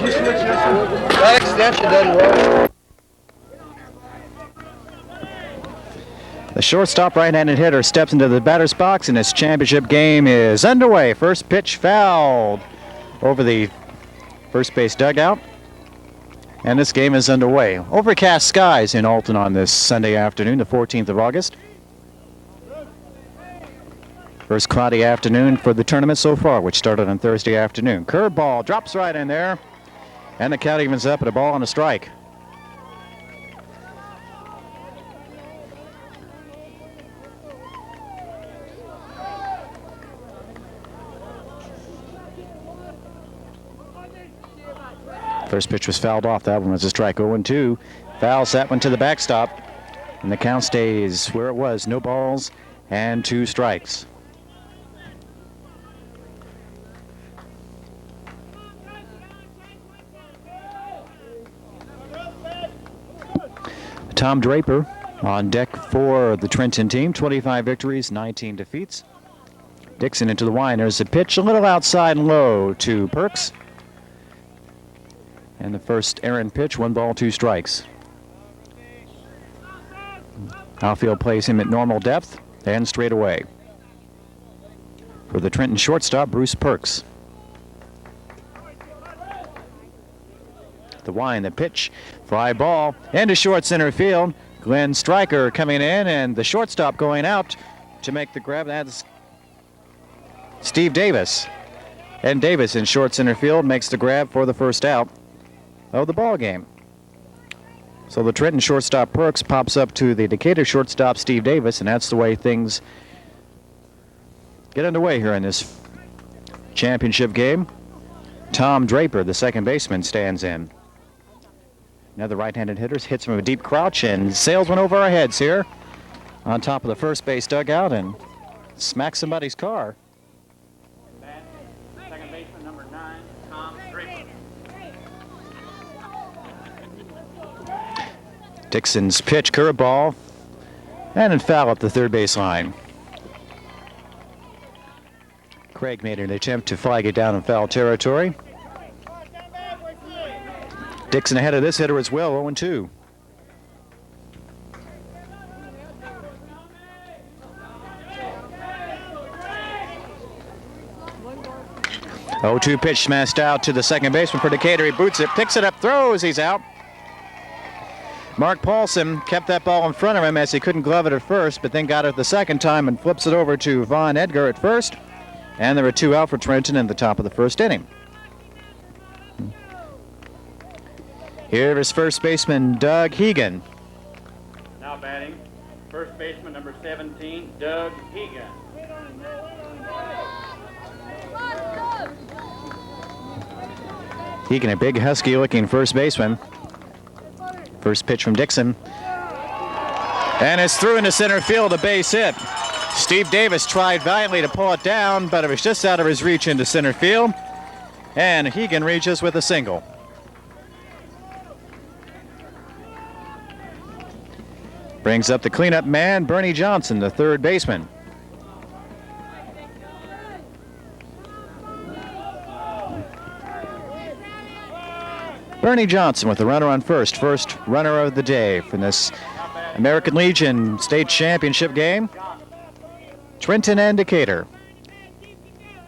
That extension doesn't work. The shortstop right-handed hitter steps into the batter's box, and this championship game is underway. First pitch fouled over the first base dugout, and this game is underway. Overcast skies in Alton on this Sunday afternoon, the 14th of August. First cloudy afternoon for the tournament so far, which started on Thursday afternoon. Curveball drops right in there, and the count evens up at a ball and a strike. First pitch was fouled off. That one was a strike. 0-2. Fouls that one to the backstop. And the count stays where it was. No balls and 2 strikes. Tom Draper on deck for the Trenton team. 25 victories, 19 defeats. Dixon into the wind. There's a pitch a little outside and low to Perks. And the first errant pitch, 1 ball, 2 strikes. Outfield plays him at normal depth and straight away. For the Trenton shortstop, Bruce Perks. The wind, the pitch, fly ball into short center field. Glenn Stryker coming in, and the shortstop going out to make the grab. That's Steve Davis. And Davis in short center field makes the grab for the first out of the ball game. So the Trenton shortstop Perks pops up to the Decatur shortstop Steve Davis, and that's the way things get underway here in this championship game. Tom Draper, the second baseman, stands in. Another right-handed hitter hits from a deep crouch and sails one over our heads here on top of the first base dugout and smacks somebody's car. Second baseman number 9, Tom Draper. Dixon's pitch, curveball, and in foul up the third base line. Craig made an attempt to flag it down in foul territory. Dixon ahead of this hitter as well, 0-2. Oh, 2 pitch smashed out to the second baseman for Decatur. He boots it, picks it up, throws, he's out. Mark Paulson kept that ball in front of him as he couldn't glove it at first, but then got it the second time and flips it over to Von Edgar at first. And there were 2 out for Trenton in the top of the first inning. Here is first baseman Doug Hegan. Now batting, first baseman number 17, Doug Hegan. Hegan, a big husky-looking first baseman. First pitch from Dixon. And it's through into center field, a base hit. Steve Davis tried valiantly to pull it down, but it was just out of his reach into center field. And Hegan reaches with a single. Brings up the cleanup man, Bernie Johnson, the third baseman. Bernie Johnson with the runner on first runner of the day from this American Legion State Championship game. Trenton and Decatur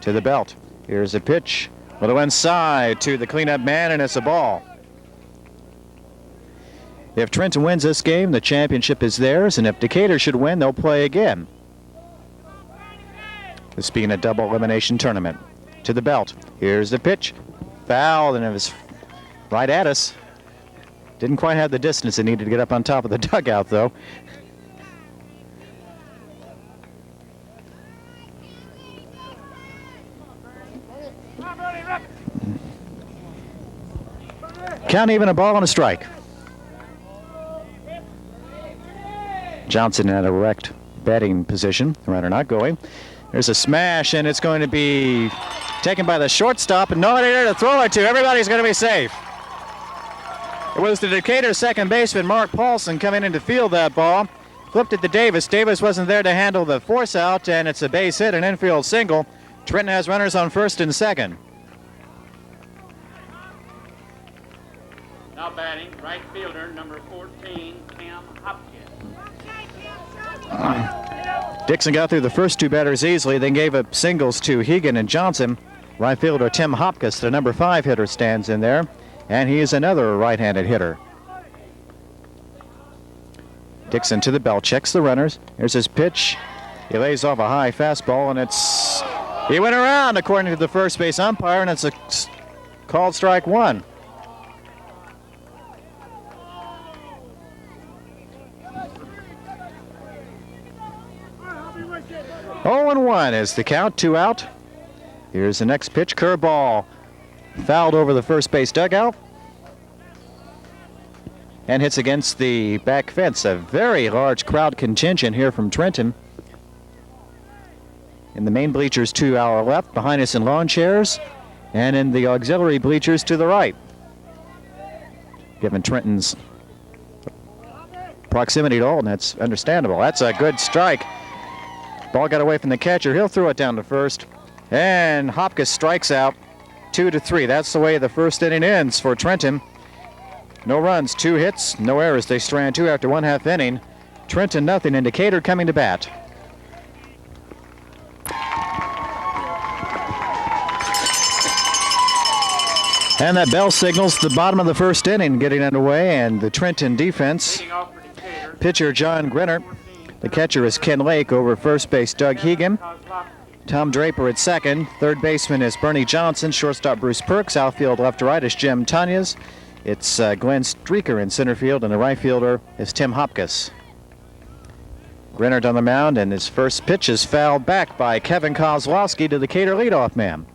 to the belt. Here's a pitch, a little inside to the cleanup man, and it's a ball. If Trenton wins this game, the championship is theirs, and if Decatur should win, they'll play again. This being a double elimination tournament. To the belt. Here's the pitch. Foul, and it was right at us. Didn't quite have the distance it needed to get up on top of the dugout, though. Count even, a ball and a strike. Johnson in a erect batting position. The runner not going. There's a smash, and it's going to be taken by the shortstop, and nobody there to throw it to. Everybody's going to be safe. It was the Decatur second baseman, Mark Paulson, coming in to field that ball. Flipped it to Davis. Davis wasn't there to handle the force out, and it's a base hit, an infield single. Trenton has runners on first and second. batting, right fielder, number 14, Tim Hopkins. Dixon got through the first two batters easily, then gave up singles to Hegan and Johnson. Right fielder Tim Hopkins, the number 5 hitter, stands in there, and he is another right-handed hitter. Dixon to the belt, checks the runners. Here's his pitch. He lays off a high fastball, and he went around according to the first base umpire, and it's a called strike 1. Oh, and 1 is the count, 2 out. Here's the next pitch, curveball, fouled over the first base dugout and hits against the back fence. A very large crowd contingent here from Trenton. In the main bleachers to our left, behind us in lawn chairs, and in the auxiliary bleachers to the right. Given Trenton's proximity to Alton, that's understandable. That's a good strike. Ball got away from the catcher. He'll throw it down to first. And Hopkins strikes out, 2-3. That's the way the first inning ends for Trenton. No runs, 2 hits, no errors. They strand 2 after 1/2 inning. Trenton nothing, and Decatur coming to bat. And that bell signals the bottom of the first inning getting underway, and the Trenton defense. Pitcher John Grinner. The catcher is Ken Lake. Over first base Doug Hegan. Tom Draper at second. Third baseman is Bernie Johnson. Shortstop Bruce Perks. Outfield left to right is Jim Tanyas. It's Glenn Streaker in center field, and the right fielder is Tim Hopkins. Grinner on the mound, and his first pitch is fouled back by Kevin Kozlowski to the Decatur leadoff man.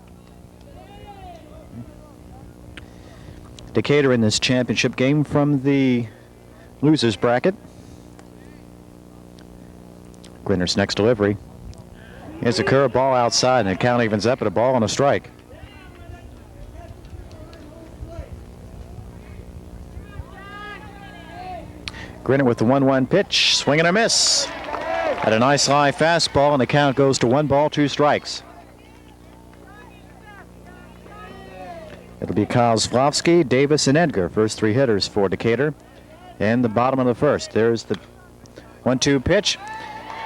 Decatur in this championship game from the losers bracket. Grinner's next delivery. Here's a curveball outside, and the count evens up at a ball and a strike. Grinner with the 1-1 pitch, swing and a miss. Had a nice high fastball, and the count goes to 1 ball, 2 strikes. It'll be Kozlowski, Davis, and Edgar, first 3 hitters for Decatur. And the bottom of the first. There's the 1-2 pitch.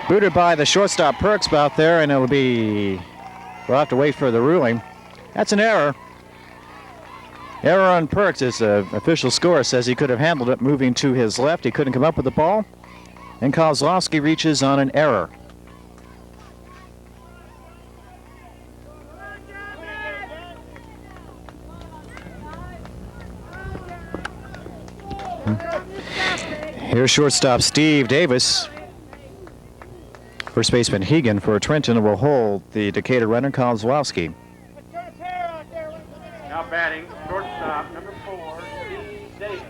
Booted by the shortstop Perks out there, and it'll be, we'll have to wait for the ruling. That's an error. Error on Perks. As the official score says, he could have handled it moving to his left. He couldn't come up with the ball. And Kozlowski reaches on an error. Here's shortstop Steve Davis. First baseman Hegan for Trenton will hold the Decatur runner, Kozlowski. Now batting, shortstop, number 4, Steve Davis.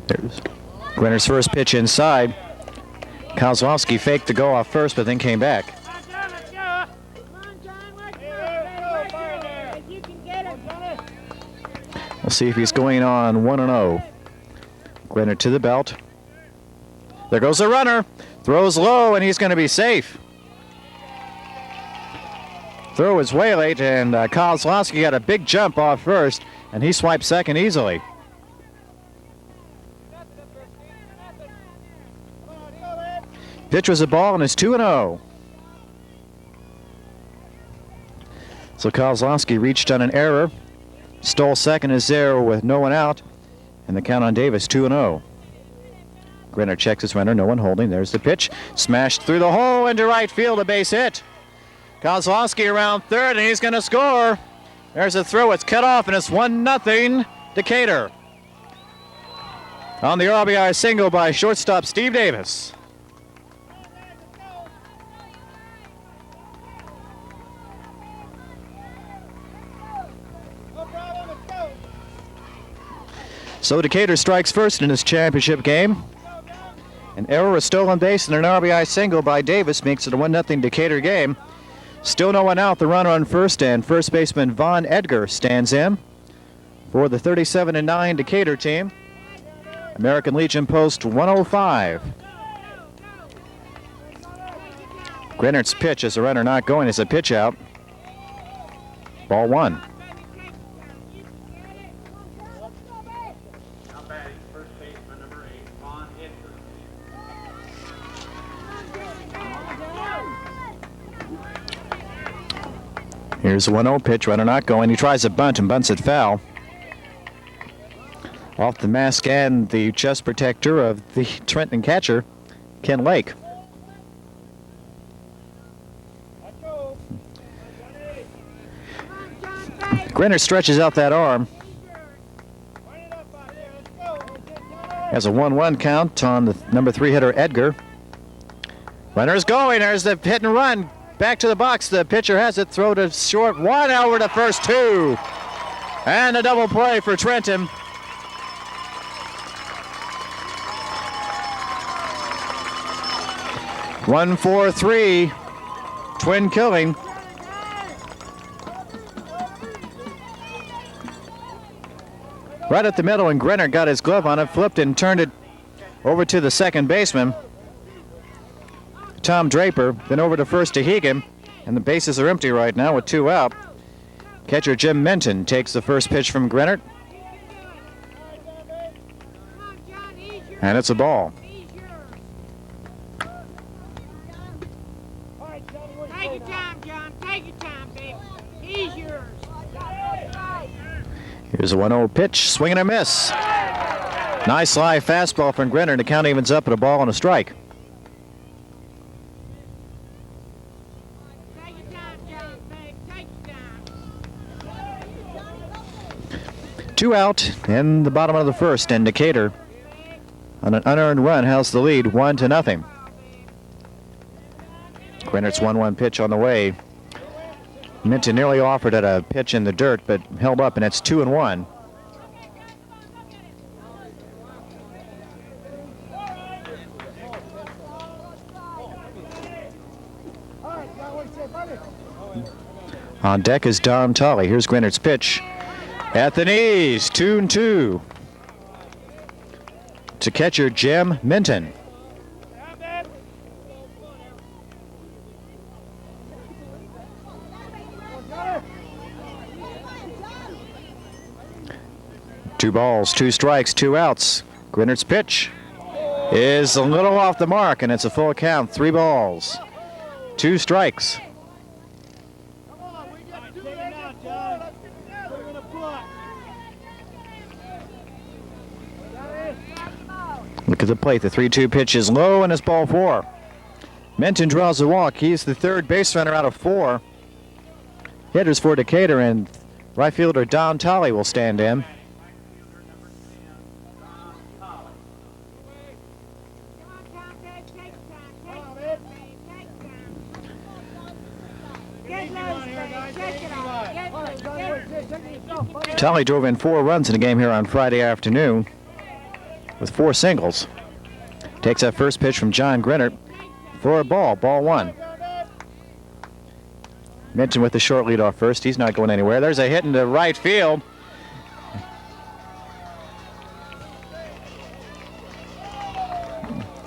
There's Grinner's first pitch inside. Kozlowski faked to go off first, but then came back. We'll see if he's going on 1-0. Grinner to the belt. There goes the runner. Throws low, and he's going to be safe. Throw is way late, and Kozlowski got a big jump off first, and he swiped second easily. Pitch was a ball, and it's 2-0. So Kozlowski reached on an error. Stole second is there with no one out, and the count on Davis 2-0. Grinner checks his runner, no one holding. There's the pitch, smashed through the hole into right field, a base hit. Kozlowski around third, and he's going to score. There's a throw, it's cut off, and it's 1-0 Decatur. On the RBI single by shortstop Steve Davis. So Decatur strikes first in his championship game. An error, a stolen base, and an RBI single by Davis makes it a 1-0 Decatur game. Still no one out. The runner on first, and first baseman Von Edgar stands in for the 37-9 Decatur team. American Legion post 105. Grenard's pitch is a runner not going. It's a pitch out. Ball 1. Now batting, first baseman number 8, Vaughn Edson. Here's a 1-0 pitch. Runner not going. He tries a bunt and bunts it foul. Off the mask and the chest protector of the Trenton catcher, Ken Lake. Grenard stretches out that arm. Has a 1-1 count on the number 3 hitter, Edgar. Runner's going. There's the hit and run. Back to the box. The pitcher has it. Throw to short. 1 over to first, 2. And a double play for Trenton. One, 4, 3. Twin killing. Right at the middle, and Grenard got his glove on it, flipped and turned it over to the second baseman, Tom Draper, then over to first to Hegan, and the bases are empty right now with 2 out. Catcher Jim Minton takes the first pitch from Grenard, and it's a ball. Take your time, John. Take your time, baby. He's yours. Here's a 1-0 pitch, swing and a miss. Nice live fastball from Grenard. The count evens up at a ball and a strike. Take your time, John, baby. Take your time. 2 out in the bottom of the first, and Decatur on an unearned run has the lead 1-0. Grenard's 1-1 pitch on the way. Minton nearly offered at a pitch in the dirt, but held up, and it's 2-1. On deck is Don Tolley. Here's Grenard's pitch. At the knees, 2-2. To catcher Jim Minton. Two balls, 2 strikes, 2 outs. Grenard's pitch is a little off the mark, and it's a full count. 3 balls, 2 strikes. Look at the plate. The 3-2 pitch is low, and it's ball 4. Minton draws a walk. He's the third base runner out of 4. Hitters for Decatur, and right fielder Don Tolley will stand in. Tolley drove in 4 runs in the game here on Friday afternoon with 4 singles. Takes that first pitch from John Grenard for a ball, ball 1. Minton with the short lead off first. He's not going anywhere. There's a hit into right field.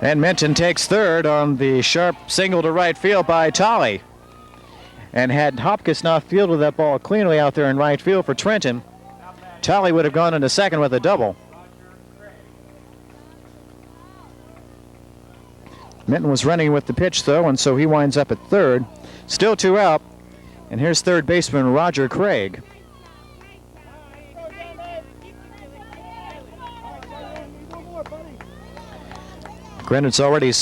And Minton takes third on the sharp single to right field by Tolley. And had Hopkins not fielded that ball cleanly out there in right field for Trenton, Tolley would have gone into second with a double. Minton was running with the pitch, though, and so he winds up at third. Still 2 out, and here's third baseman Roger Craig. Grenard's already,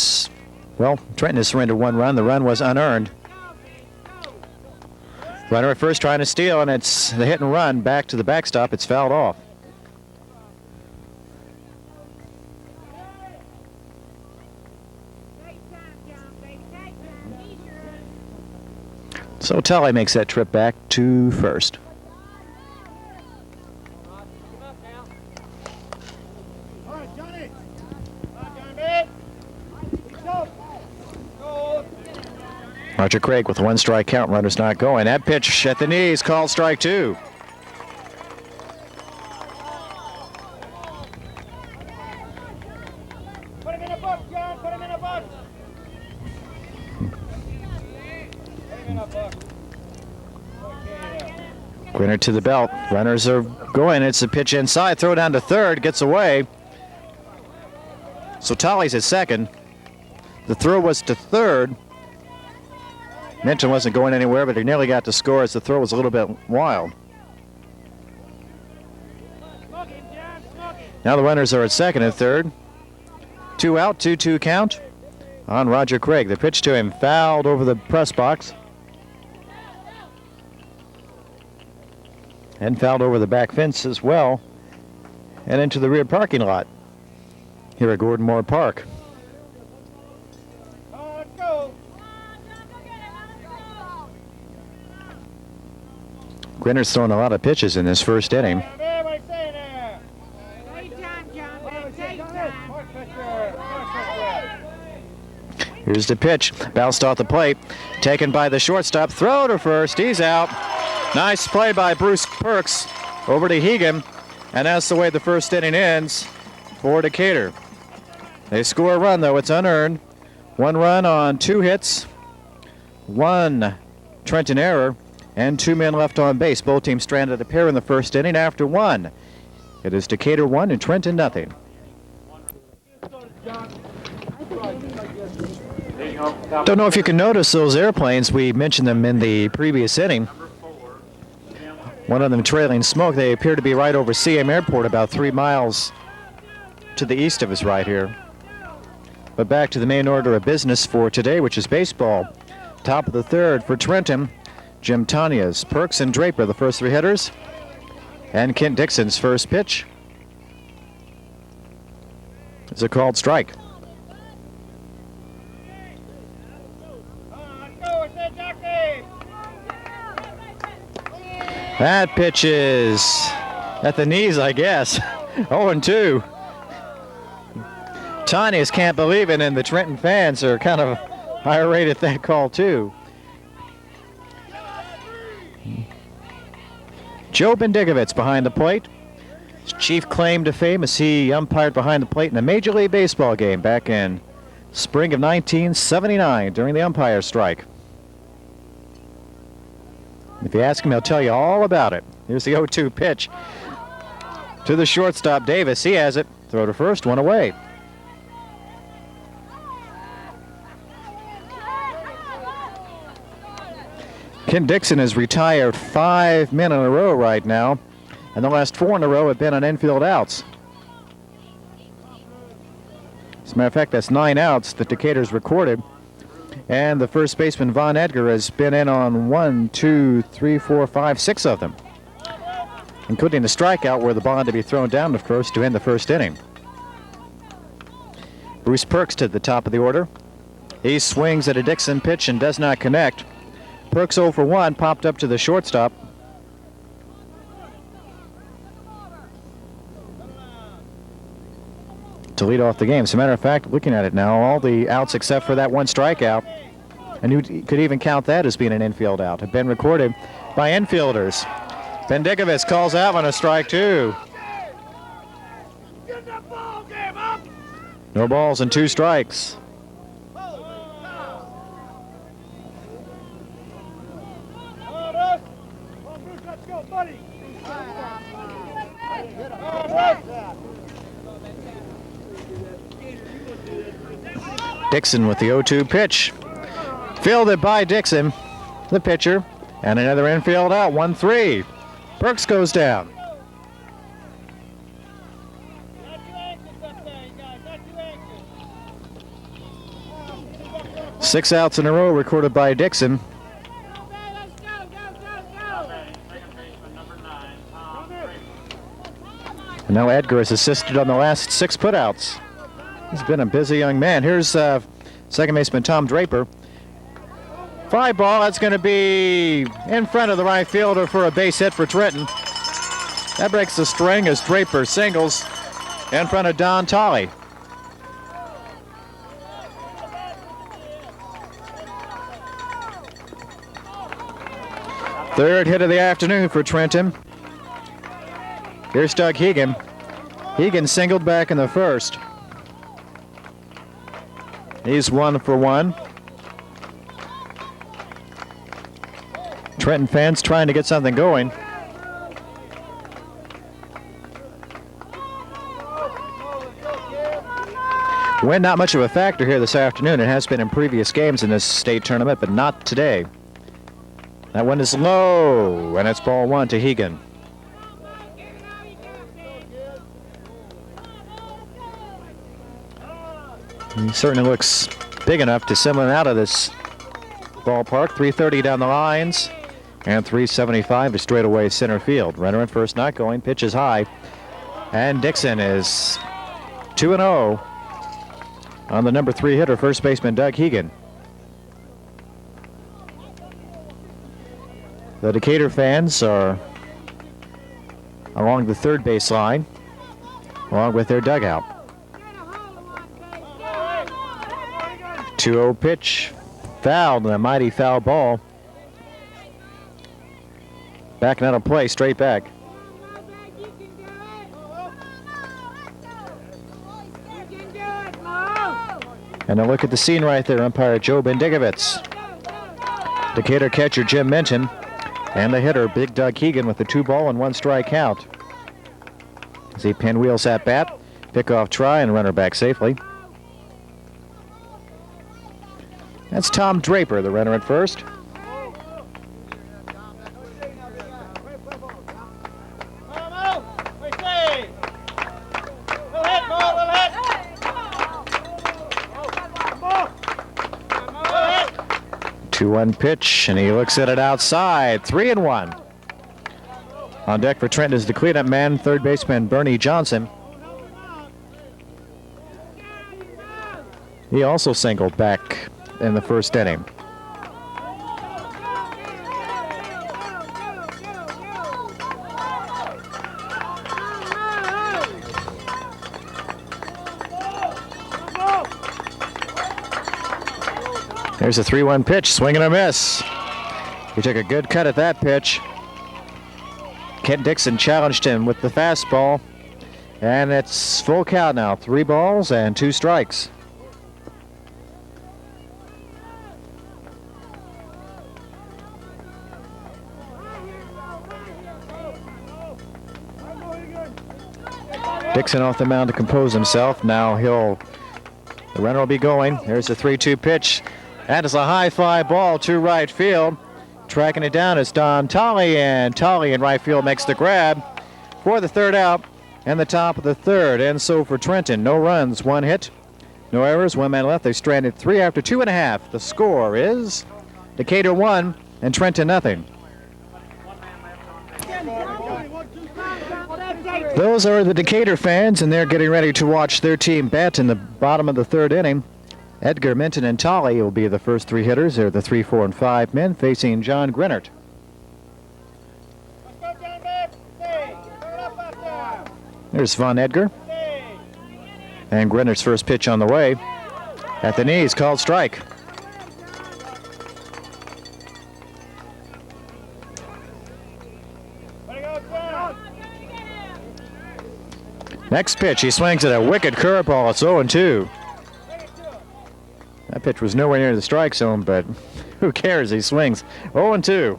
Trenton has surrendered 1 run. The run was unearned. Runner at first trying to steal, and it's the hit and run back to the backstop. It's fouled off. So Tolley makes that trip back to first. Roger Craig with a 1 strike count. Runner's not going. That pitch at the knees, called strike 2. Put him in a box, John. Put him in a box. Grinner to the belt. Runners are going. It's a pitch inside. Throw down to third. Gets away. So Tolley's at second. The throw was to third. Minton wasn't going anywhere, but he nearly got to score as the throw was a little bit wild. Now the runners are at second and third. 2 out, 2-2 count on Roger Craig. The pitch to him fouled over the press box. And fouled over the back fence as well. And into the rear parking lot here at Gordon Moore Park. Grinner's thrown a lot of pitches in this first inning. Here's the pitch. Bounced off the plate. Taken by the shortstop. Throw to first. He's out. Nice play by Bruce Perks over to Hegan. And that's the way the first inning ends for Decatur. They score a run, though. It's unearned. 1 run on 2 hits. 1 Trenton error. And 2 men left on base. Both teams stranded a pair in the first inning after 1. It is Decatur 1 and Trenton nothing. Don't know if you can notice those airplanes. We mentioned them in the previous inning. One of them trailing smoke. They appear to be right over CM Airport, about 3 miles to the east of us right here. But back to the main order of business for today, which is baseball. Top of the third for Trenton. Jim Tanya's, Perks and Draper, the first 3 hitters. And Kent Dixon's first pitch is a called strike. That pitch is at the knees, I guess. 0-2. Tanya's can't believe it, and the Trenton fans are kind of irate at that call, too. Joe Bendigovitz behind the plate. His chief claim to fame is he umpired behind the plate in a Major League Baseball game back in spring of 1979 during the umpire strike. If you ask him, he'll tell you all about it. Here's the 0-2 pitch to the shortstop, Davis. He has it. Throw to first, 1 away. Ken Dixon has retired 5 men in a row right now, and the last 4 in a row have been on infield outs. As a matter of fact, that's 9 outs that Decatur's recorded. And the first baseman, Von Edgar, has been in on 1, 2, 3, 4, 5, 6 of them, including the strikeout where the ball had to be thrown down to first to end the first inning. Bruce Perks to the top of the order. He swings at a Dixon pitch and does not connect. Perks 0 for 1, popped up to the shortstop. To lead off the game. As a matter of fact, looking at it now, all the outs except for that 1 strikeout, and you could even count that as being an infield out, have been recorded by infielders. Bendigovitz calls out on a strike 2. No balls and 2 strikes. Dixon with the 0-2 pitch. Fielded by Dixon, the pitcher, and another infield out, 1-3. Perks goes down. Six outs in a row recorded by Dixon. And now Edgar has assisted on the last 6 putouts. He's been a busy young man. Here's second baseman Tom Draper. Fly ball, that's going to be in front of the right fielder for a base hit for Trenton. That breaks the string as Draper singles in front of Don Tolley. Third hit of the afternoon for Trenton. Here's Doug Hegan. Hegan singled back in the first. He's 1 for 1. Trenton fans trying to get something going. Wind not much of a factor here this afternoon. It has been in previous games in this state tournament, but not today. That one is low, and it's ball one to Hegan. He certainly looks big enough to send one out of this ballpark. 330 down the lines and 375 to straightaway center field. Runner at first not going. Pitch is high. And Dixon is 2-0 on the number 3 hitter, first baseman Doug Hegan. The Decatur fans are along the third base line, along with their dugout. 2-0 pitch, fouled, a mighty foul ball. Backing out of play, straight back. And a look at the scene right there, umpire Joe Bendigovitz. Decatur catcher Jim Minchin, and the hitter, Big Doug Hegan, with the 2-ball and 1-strike count. As he pinwheels at bat, pickoff try, and runner back safely. That's Tom Draper, the runner at first. Two-one pitch, and he looks at it outside. 3-1. On deck for Trenton is the cleanup man, third baseman Bernie Johnson. He also singled back in the first inning. There's a 3-1 pitch, swing and a miss. He took a good cut at that pitch. Kent Dixon challenged him with the fastball, and it's full count now. 3 balls and 2 strikes. Dixon off the mound to compose himself. Now the runner will be going. There's a 3-2 pitch. That is a high fly ball to right field. Tracking it down is Don Tolley, and Tolley in right field makes the grab for the third out and the top of the third. And so for Trenton, no runs, 1 hit, no errors, 1 man left. They stranded 3 after 2.5. The score is Decatur 1 and Trenton nothing. Those are the Decatur fans, and they're getting ready to watch their team bat in the bottom of the third inning. Edgar, Minton, and Tolley will be the first 3 hitters. They're the 3, 4, and 5 men facing John Grinnert. There's Von Edgar. And Grinnert's first pitch on the way. At the knees, called strike. Next pitch, he swings at a wicked curveball. It's 0-2. That pitch was nowhere near the strike zone, but who cares? He swings. 0-2.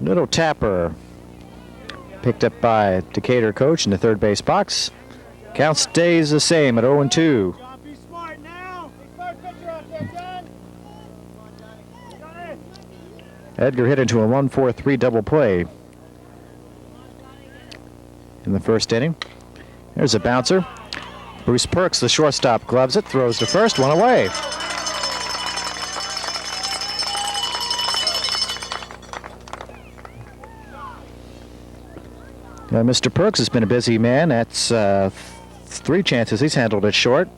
Little tapper picked up by Decatur coach in the third base box. Count stays the same at 0-2. Edgar hit into a 1-4-3 double play in the first inning. There's a bouncer. Bruce Perks, the shortstop, gloves it, throws to first, 1 away. Mr. Perks has been a busy man. That's 3 chances he's handled it short.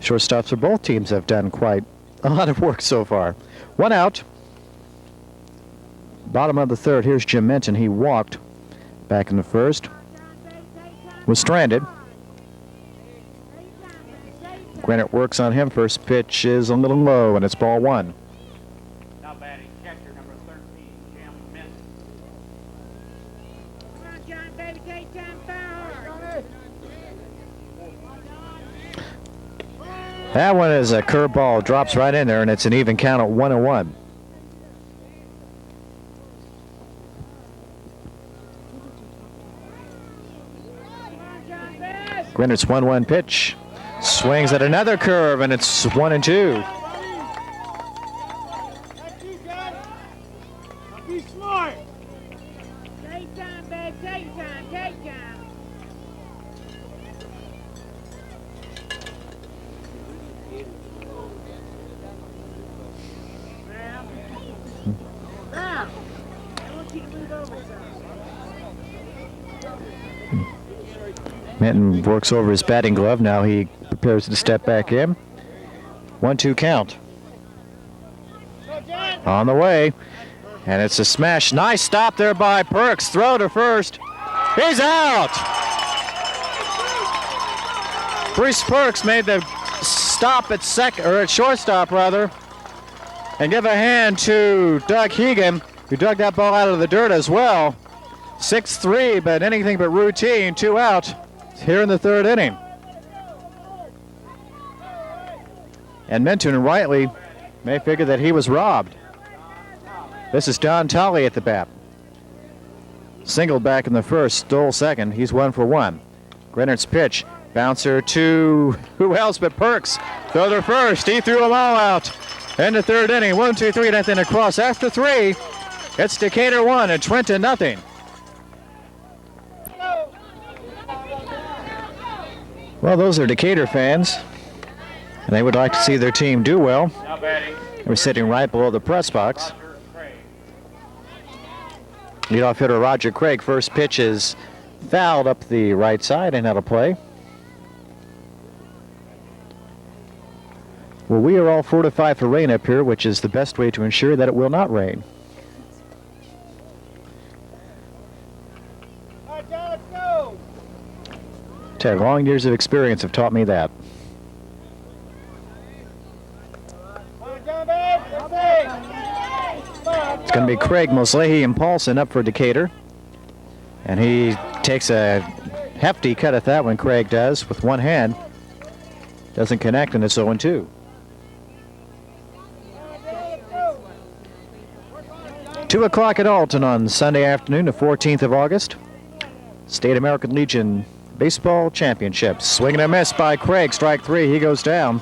Shortstops for both teams have done quite a lot of work so far. 1 out. Bottom of the third. Here's Jim Minton. He walked back in the first. Was stranded. Grinnert works on him. First pitch is a little low, and it's ball 1. Now batting catcher number 13, Jim Minton. Come on, John, baby, take time forward. That one is a curveball, drops right in there, and it's an even count at 1-1. Grenner's 1-1 pitch. Swings at another curve, and it's 1-2. Be smart. Take time, babe. Take time. Take time. Now, I want you to move over some. Minton works over his batting glove. Now he prepares to step back in. 1-2 count. On the way. And it's a smash. Nice stop there by Perks. Throw to first. He's out. Bruce Perks made the stop at shortstop rather. And give a hand to Doug Hegan, who dug that ball out of the dirt as well. 6-3, but anything but routine. 2 out here in the third inning. And Minton rightly may figure that he was robbed. This is Don Tolley at the bat. Singled back in the first, stole second. He's 1 for 1. Grenard's pitch. Bouncer to who else but Perks. Throw to first. He threw them all out. In the third inning. 1-2-3, nothing across. After 3, it's Decatur 1 and Trenton nothing. Well, those are Decatur fans, and they would like to see their team do well. Now batting. We're sitting right below the press box. Leadoff hitter Roger Craig. First pitch is fouled up the right side and out of play. Well, we are all fortified for rain up here, which is the best way to ensure that it will not rain. Ted, long years of experience have taught me that. It's going to be Craig, Mosley, and Paulson up for Decatur. And he takes a hefty cut at that one, Craig does, with one hand. Doesn't connect, and it's 0-2. 2 o'clock at Alton on Sunday afternoon, the 14th of August. State American Legion Baseball Championship. Swing and a miss by Craig. Strike 3. He goes down.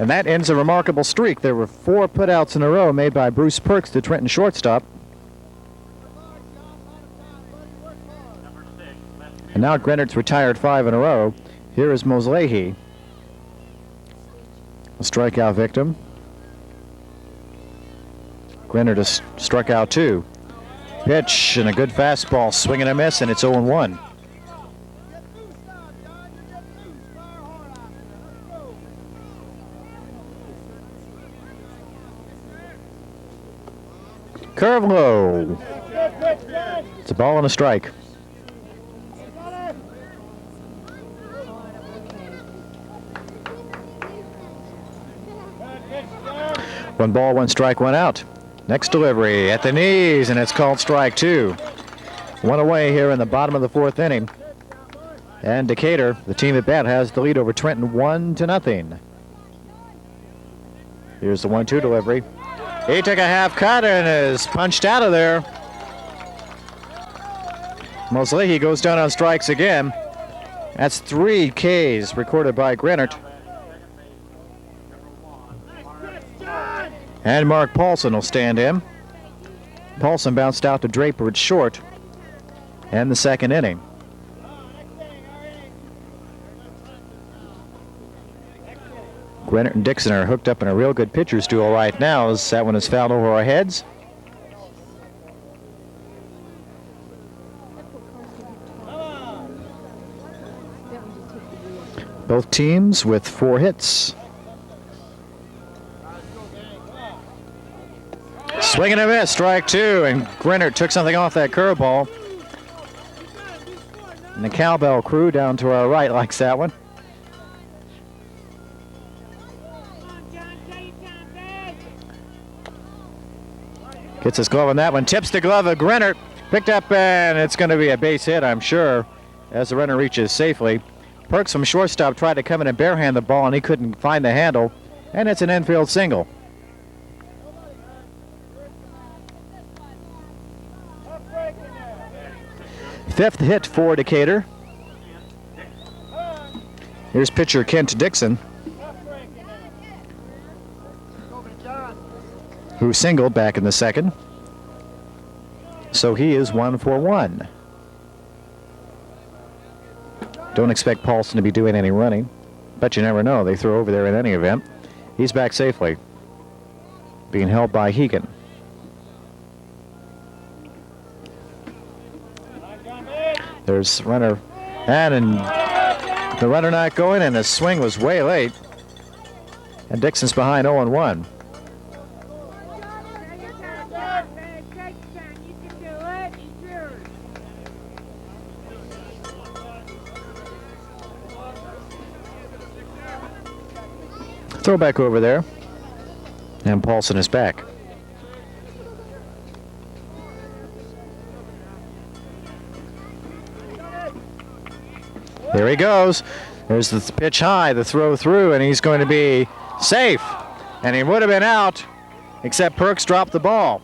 And that ends a remarkable streak. There were 4 putouts in a row made by Bruce Perks, the Trenton shortstop. And now Grenard's retired 5 in a row. Here is Mosley, a strikeout victim. Grenard has struck out 2. Pitch and a good fastball, swing and a miss, and it's 0-1. Curve low. It's a ball and a strike. One ball, one strike, one out. Next delivery at the knees, and it's called strike 2. 1 away here in the bottom of the 4th inning. And Decatur, the team at bat, has the lead over Trenton 1-0. Here's the 1-2 delivery. He took a half cut and is punched out of there. Mosley goes down on strikes again. That's 3 Ks recorded by Grenard. And Mark Paulson will stand in. Paulson bounced out to Draper at short in the 2nd inning. Grenard and Dixon are hooked up in a real good pitcher's duel right now as that one is fouled over our heads. Both teams with 4 hits. Swing and a miss, strike 2, and Grenard took something off that curveball. And the cowbell crew down to our right likes that one. Gets his glove on that one, tips the glove of Grenard. Picked up, and it's going to be a base hit, I'm sure, as the runner reaches safely. Perks from shortstop tried to come in and barehand the ball, and he couldn't find the handle, and it's an infield single. Fifth hit for Decatur. Here's pitcher Kent Dixon, who singled back in the second. So he is 1 for 1. Don't expect Paulson to be doing any running, but you never know. They throw over there in any event. He's back safely, being held by Hegan. There's runner, and the runner not going, and the swing was way late. And Dixon's behind 0-1. Throw back over there, and Paulson is back. There he goes. There's the pitch high, the throw through, and he's going to be safe. And he would have been out, except Perks dropped the ball.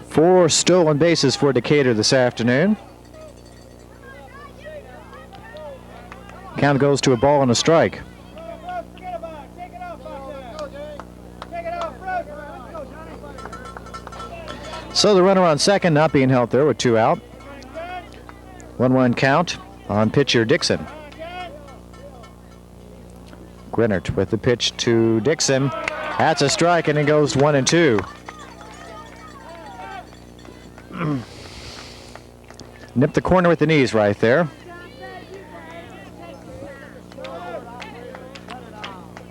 Four stolen bases for Decatur this afternoon. Count goes to a ball and a strike. So the runner on second not being held there with 2 out. 1-1 count on pitcher Dixon. Grinnert with the pitch to Dixon. That's a strike, and it goes 1-2. Nipped the corner with the knees right there.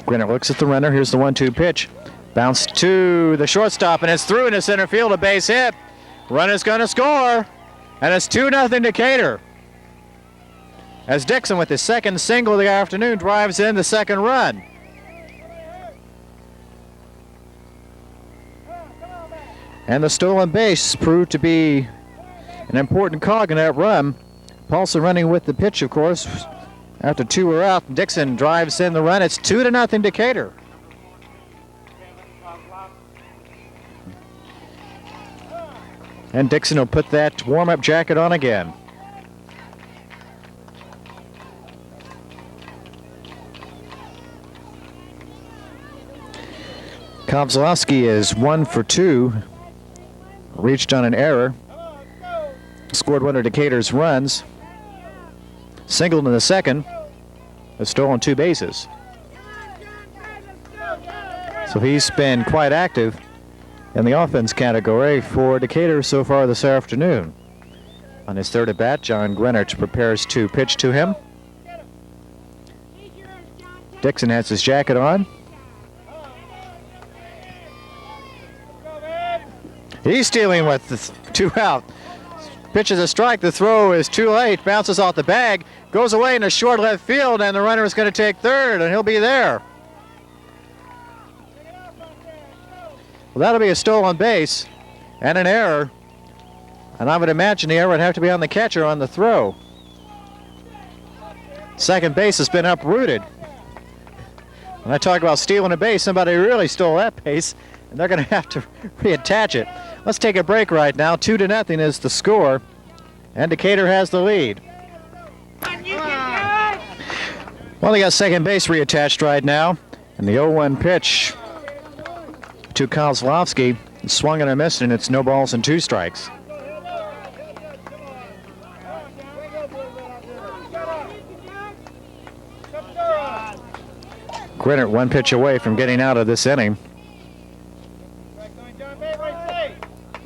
Grinnert looks at the runner. Here's the 1-2 pitch. Bounce to the shortstop, and it's through into center field, a base hit. Runner's going to score, and it's 2-0 Decatur. As Dixon, with his second single of the afternoon, drives in the second run. And the stolen base proved to be an important cog in that run. Paulson running with the pitch, of course. After 2 are out, Dixon drives in the run. It's 2-0 Decatur. And Dixon will put that warm-up jacket on again. Kozlowski is 1 for 2. Reached on an error. Scored one of Decatur's runs. Singled in the second. Has stolen 2 bases. So he's been quite active in the offense category for Decatur so far this afternoon. On his third at bat, John Grinnert prepares to pitch to him. Dixon has his jacket on. He's dealing with the 2 out. Pitches a strike. The throw is too late. Bounces off the bag. Goes away in a short left field, and the runner is going to take third, and he'll be there. Well, that'll be a stolen base and an error. And I would imagine the error would have to be on the catcher on the throw. Second base has been uprooted. When I talk about stealing a base, somebody really stole that base, and they're going to have to reattach it. Let's take a break right now. 2-0 is the score, and Decatur has the lead. Well, they got second base reattached right now, and the 0-1 pitch to Kozlowski swung and a missed, and it's no balls and 2 strikes. Grinnert 1 pitch away from getting out of this inning.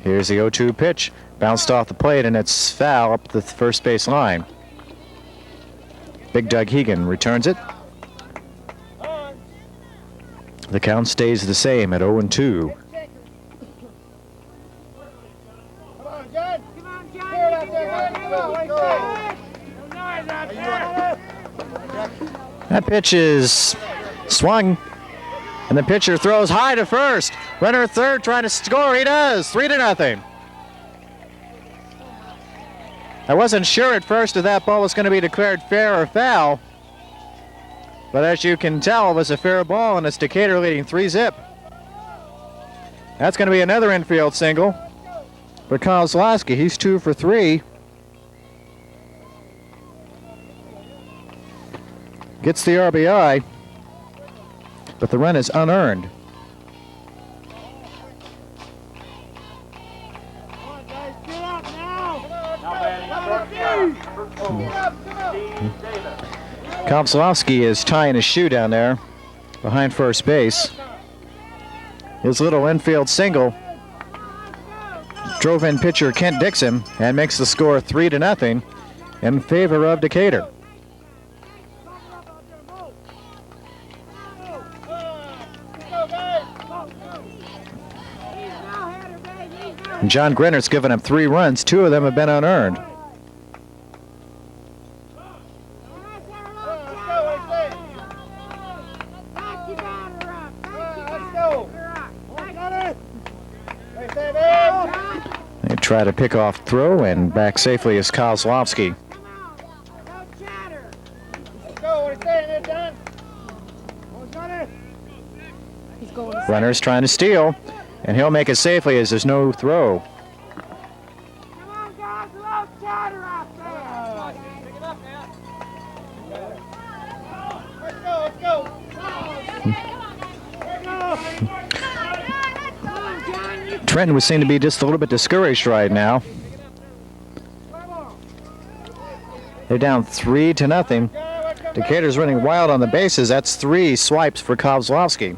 Here's the 0-2 pitch. Bounced off the plate, and it's foul up the first base line. Big Doug Hegan returns it. The count stays the same at 0-2. That pitch is swung And the pitcher throws high to first. Runner third trying to score. He does. 3-0. I wasn't sure at first if that ball was going to be declared fair or foul. But as you can tell, it was a fair ball, and it's Decatur leading 3-0. That's going to be another infield single for Kozlowski. He's 2 for 3. Gets the RBI, but the run is unearned. Kozlowski is tying his shoe down there behind first base. His little infield single drove in pitcher Kent Dixon and makes the score 3-0 in favor of Decatur. And John Grenner's given up 3 runs. 2 of them have been unearned. They try to pick off throw, and back safely is Kozlowski. Runner's trying to steal, and he'll make it safely as there's no throw. Trenton would seem to be just a little bit discouraged right now. They're down 3-0. Decatur's running wild on the bases. That's 3 swipes for Kozlowski.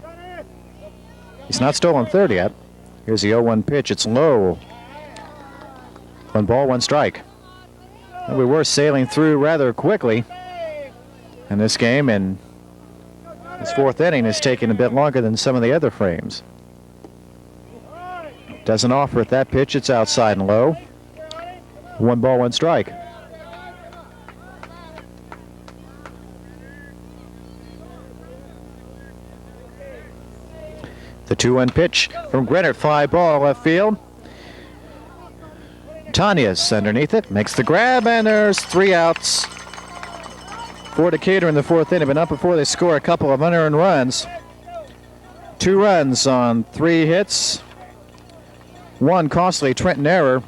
He's not stolen third yet. Here's the 0-1 pitch. It's low. 1 ball, 1 strike. And we were sailing through rather quickly in this game, and this 4th inning is taking a bit longer than some of the other frames. Doesn't offer at that pitch. It's outside and low. 1 ball, 1 strike. The 2-1 pitch from Grenner, fly ball left field. Tanyas underneath it, makes the grab, and there's 3 outs for Decatur in the 4th inning, but not before they score a couple of unearned runs. 2 runs on 3 hits. 1 costly Trenton error,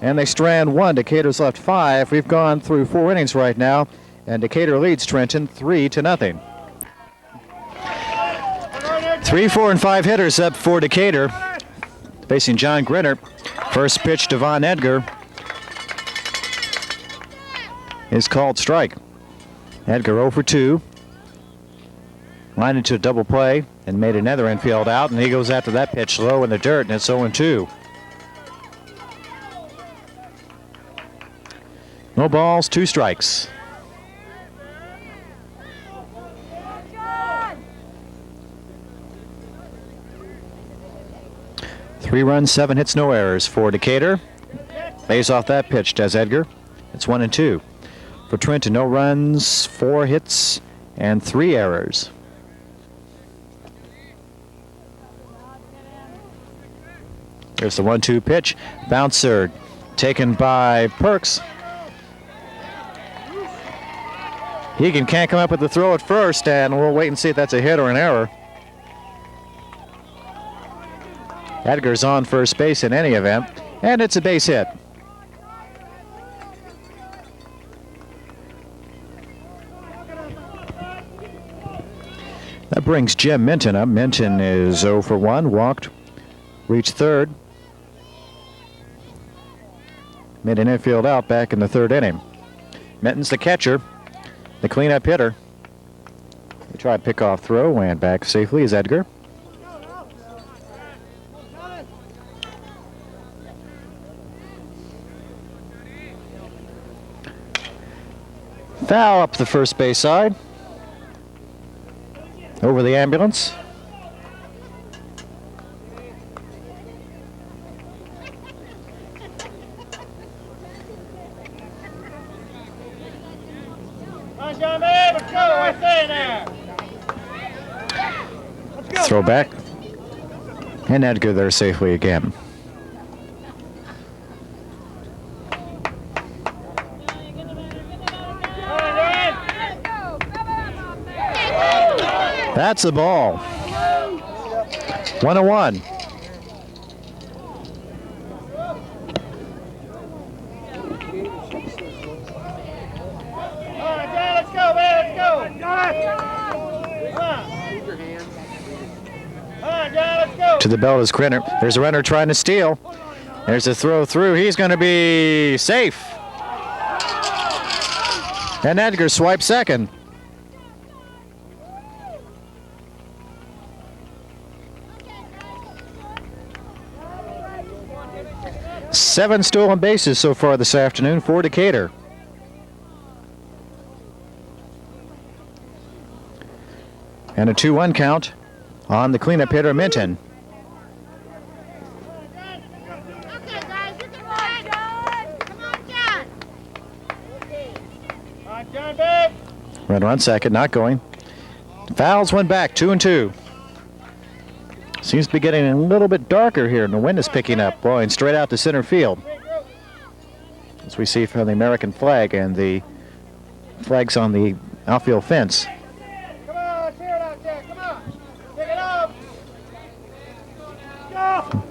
and they strand 1. Decatur's left 5. We've gone through 4 innings right now, and Decatur leads Trenton 3-0. 3, 4, and 5 hitters up for Decatur, facing John Grenner. First pitch to Von Edgar is called strike. Edgar 0 for 2. Lined into a double play and made another infield out, and he goes after that pitch low in the dirt, and it's 0-2. No balls, 2 strikes. Three runs, 7 hits, no errors for Decatur. Lays off that pitch, does Edgar. It's 1-2. For Trenton, no runs, 4 hits, and 3 errors. Here's the 1-2 pitch. Bouncer taken by Perks. Hegan can't come up with the throw at first, and we'll wait and see if that's a hit or an error. Edgar's on first base in any event, and it's a base hit. That brings Jim Minton up. Minton is 0 for 1, walked, reached third. Made an infield out back in the 3rd inning. Minton's the catcher, the cleanup hitter. They try to pick off throw, and back safely is Edgar. Foul up the first base side. Over the ambulance. Throw back. And Edgar there safely again. That's the ball. 1-1. To the belt is Grinner. There's a runner trying to steal. There's a throw through. He's going to be safe. And Edgar swipes second. Seven stolen bases so far this afternoon for Decatur. And a 2-1 count on the cleanup hitter, Minton. Okay, guys, you can ride. Come on, John. Come on, John, babe. Runner on second, not going. Fouls one back, 2-2. Seems to be getting a little bit darker here, and the wind is picking up, blowing straight out to center field. As we see from the American flag and the flags on the outfield fence. Come on, let's hear it out there. Come on. Pick it up. Go.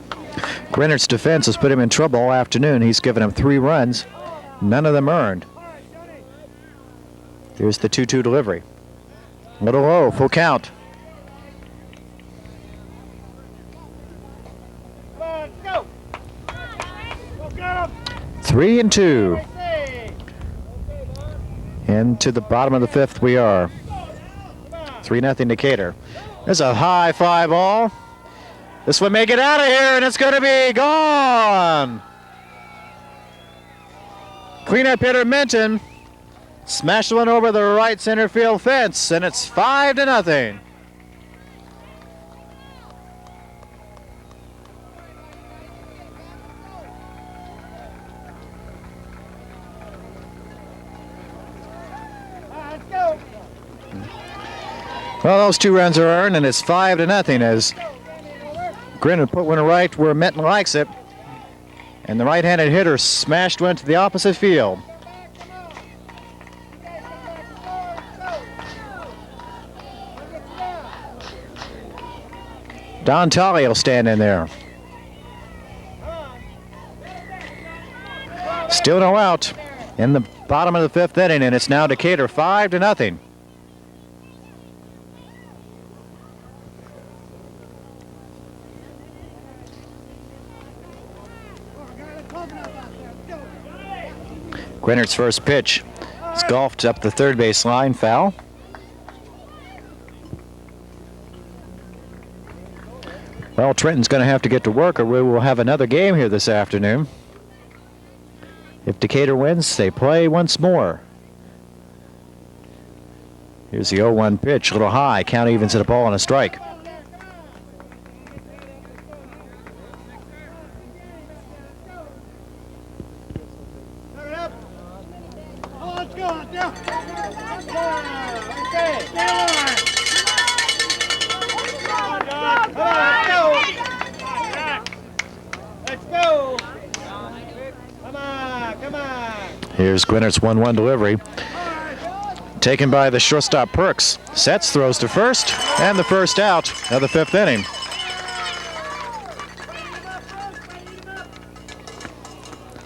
Grinner's defense has put him in trouble all afternoon. He's given him 3 runs, none of them earned. Here's the 2-2 delivery. Little low, full count. Come on, go. Go get him. 3-2. Into the bottom of the 5th we are. 3-0 Decatur. There's a high fly ball. This one may get out of here, and it's going to be gone. Cleanup hitter Minton smashed one over the right center field fence, and it's 5-0. Let's go. Well, those 2 runs are earned, and it's 5-0 as Grinner put one right where Minton likes it, and the right-handed hitter smashed one to the opposite field. Don Tolley will stand in there. Still no out in the bottom of the 5th inning, and it's now Decatur 5-0. Grinner's first pitch is golfed up the third base line, foul. Well, Trenton's going to have to get to work, or we will have another game here this afternoon. If Decatur wins, they play once more. Here's the 0-1 pitch, a little high. Count evens at a ball and a strike. Let's go out there. Let's go. Come on, come on. Here's Grinner's 1-1 delivery. Taken by the shortstop Perks. Sets, throws to first, and the first out of the 5th inning.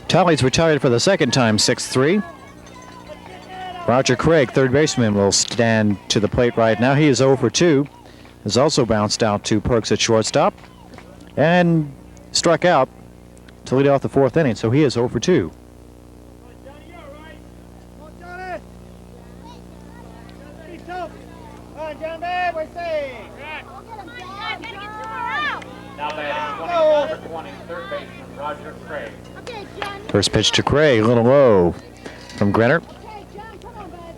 Tolley's retired for the second time, 6-3. Roger Craig, third baseman, will stand to the plate right now. He is 0 for 2. Has also bounced out to Perks at shortstop and struck out to lead off the 4th inning, so he is 0 for 2. Now batting, number 20, third baseman Roger Craig. First pitch to Craig, a little low from Grinner.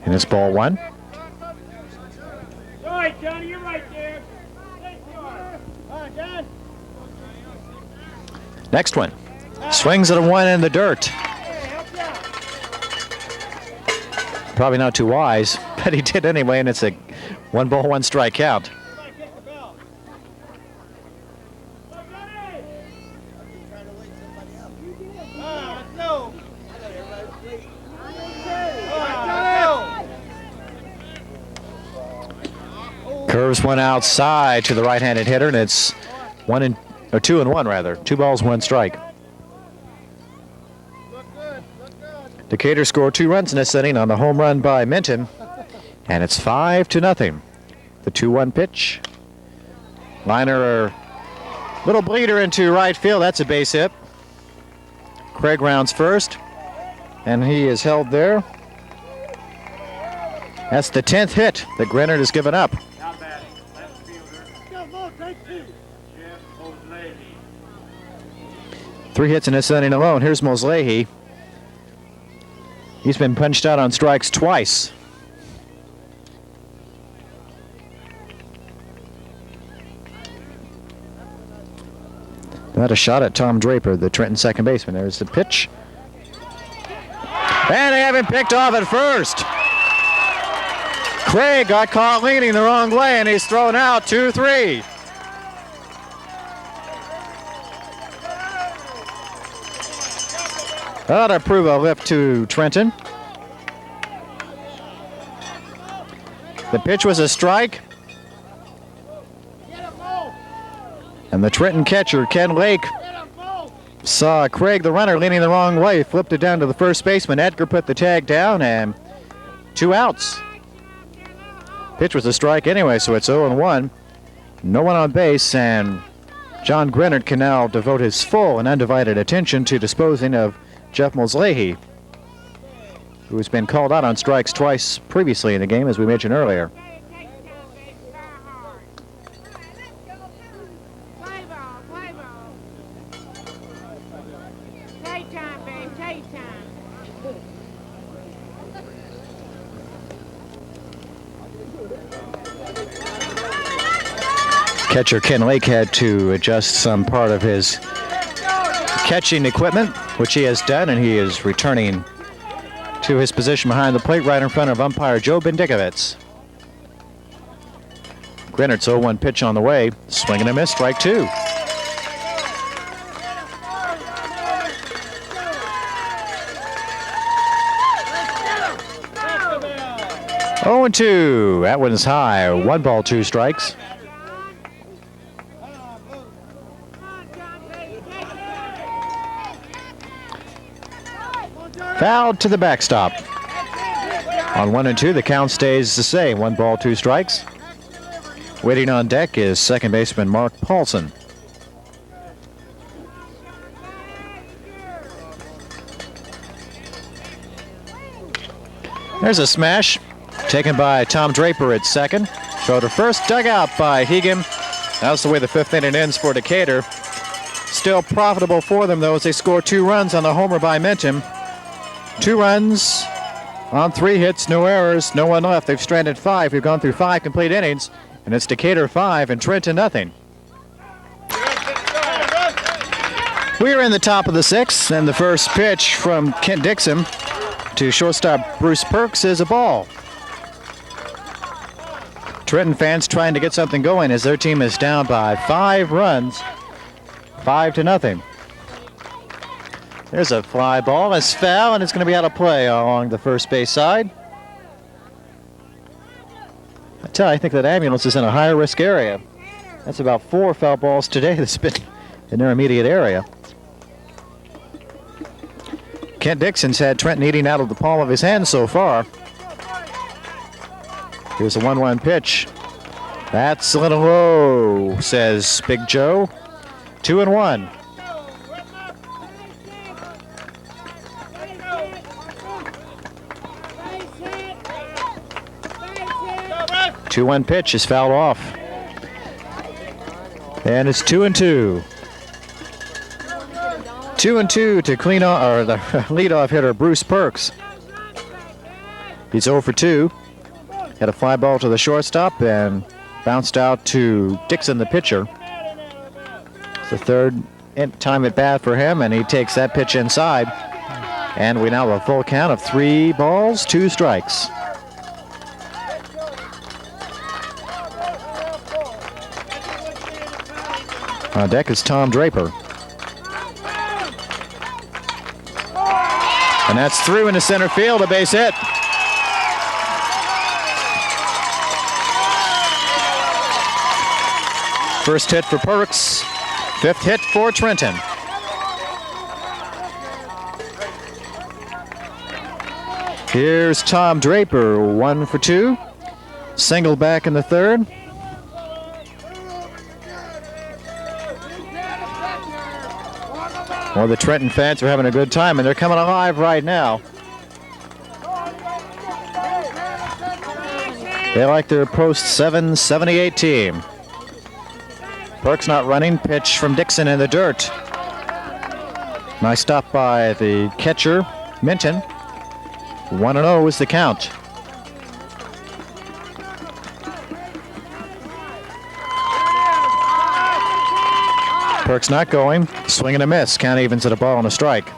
And it's ball 1. All right, Johnny, you're right there. John. Next one. Swings at a 1 in the dirt. Probably not too wise, but he did anyway, and it's a 1-ball, 1-strike count. Curves one outside to the right-handed hitter, and it's 2-1 rather. 2 balls, 1 strike. Decatur scored 2 runs in this inning on the home run by Minton, and it's 5-0. The 2-1 pitch. Liner, little bleeder into right field. That's a base hit. Craig rounds first, and he is held there. That's the 10th hit that Grenard has given up. Now batting, left fielder, Jeff Mosley. 3 hits in this inning alone. Here's Mosley. He's been punched out on strikes twice. Not a shot at Tom Draper, the Trenton second baseman. There's the pitch. And they have him picked off at first. Craig got caught leaning the wrong way, and he's thrown out 2-3. That'll prove a lift to Trenton. The pitch was a strike. And the Trenton catcher, Ken Lake, saw Craig, the runner, leaning the wrong way, flipped it down to the first baseman. Edgar put the tag down, and 2 outs. Pitch was a strike anyway, so it's 0-1. No one on base, and John Grenard can now devote his full and undivided attention to disposing of Jeff Mosley, who has been called out on strikes twice previously in the game, as we mentioned earlier. Catcher Ken Lake had to adjust some part of his catching equipment, which he has done, and he is returning to his position behind the plate right in front of umpire Joe Bendikovitz. Grenard's 0-1 pitch on the way. Swing and a miss, strike 2. Oh, 2. That one's high. 1 ball, 2 strikes. Fouled to the backstop. On 1-2, the count stays the same. 1 ball, 2 strikes. Waiting on deck is second baseman Mark Paulson. There's a smash taken by Tom Draper at second. Throw to first, dug out by Hegan. That's the way the 5th inning ends for Decatur. Still profitable for them, though, as they score 2 runs on the homer by Minton. 2 runs on 3 hits, no errors, no one left. They've stranded 5. We've gone through 5 complete innings, and it's Decatur 5 and Trenton nothing. We're in the top of the 6th, and the first pitch from Kent Dixon to shortstop Bruce Perks is a ball. Trenton fans trying to get something going as their team is down by 5 runs, 5-0. There's a fly ball. It's foul, and it's going to be out of play along the first base side. I think that ambulance is in a higher risk area. That's about 4 foul balls today that's been in their immediate area. Kent Dixon's had Trenton eating out of the palm of his hand so far. Here's a 1-1 pitch. That's a little low, says Big Joe. 2-1. The 2-1 pitch is fouled off. And it's 2-2. 2-2 to clean off, or the leadoff hitter Bruce Perks. He's 0 for 2. Had a fly ball to the shortstop and bounced out to Dixon, the pitcher. It's the 3rd time at bat for him, and he takes that pitch inside. And we now have a full count of 3 balls, 2 strikes. On deck is Tom Draper. And that's through into center field, a base hit. First hit for Perks, 5th hit for Trenton. Here's Tom Draper, 1 for 2. Single back in the 3rd. Well, the Trenton fans are having a good time, and they're coming alive right now. They like their post-778 team. Perks not running. Pitch from Dixon in the dirt. Nice stop by the catcher, Minton. 1-0 is the count. Perks not going. Swing and a miss. Count evens at a ball and a strike.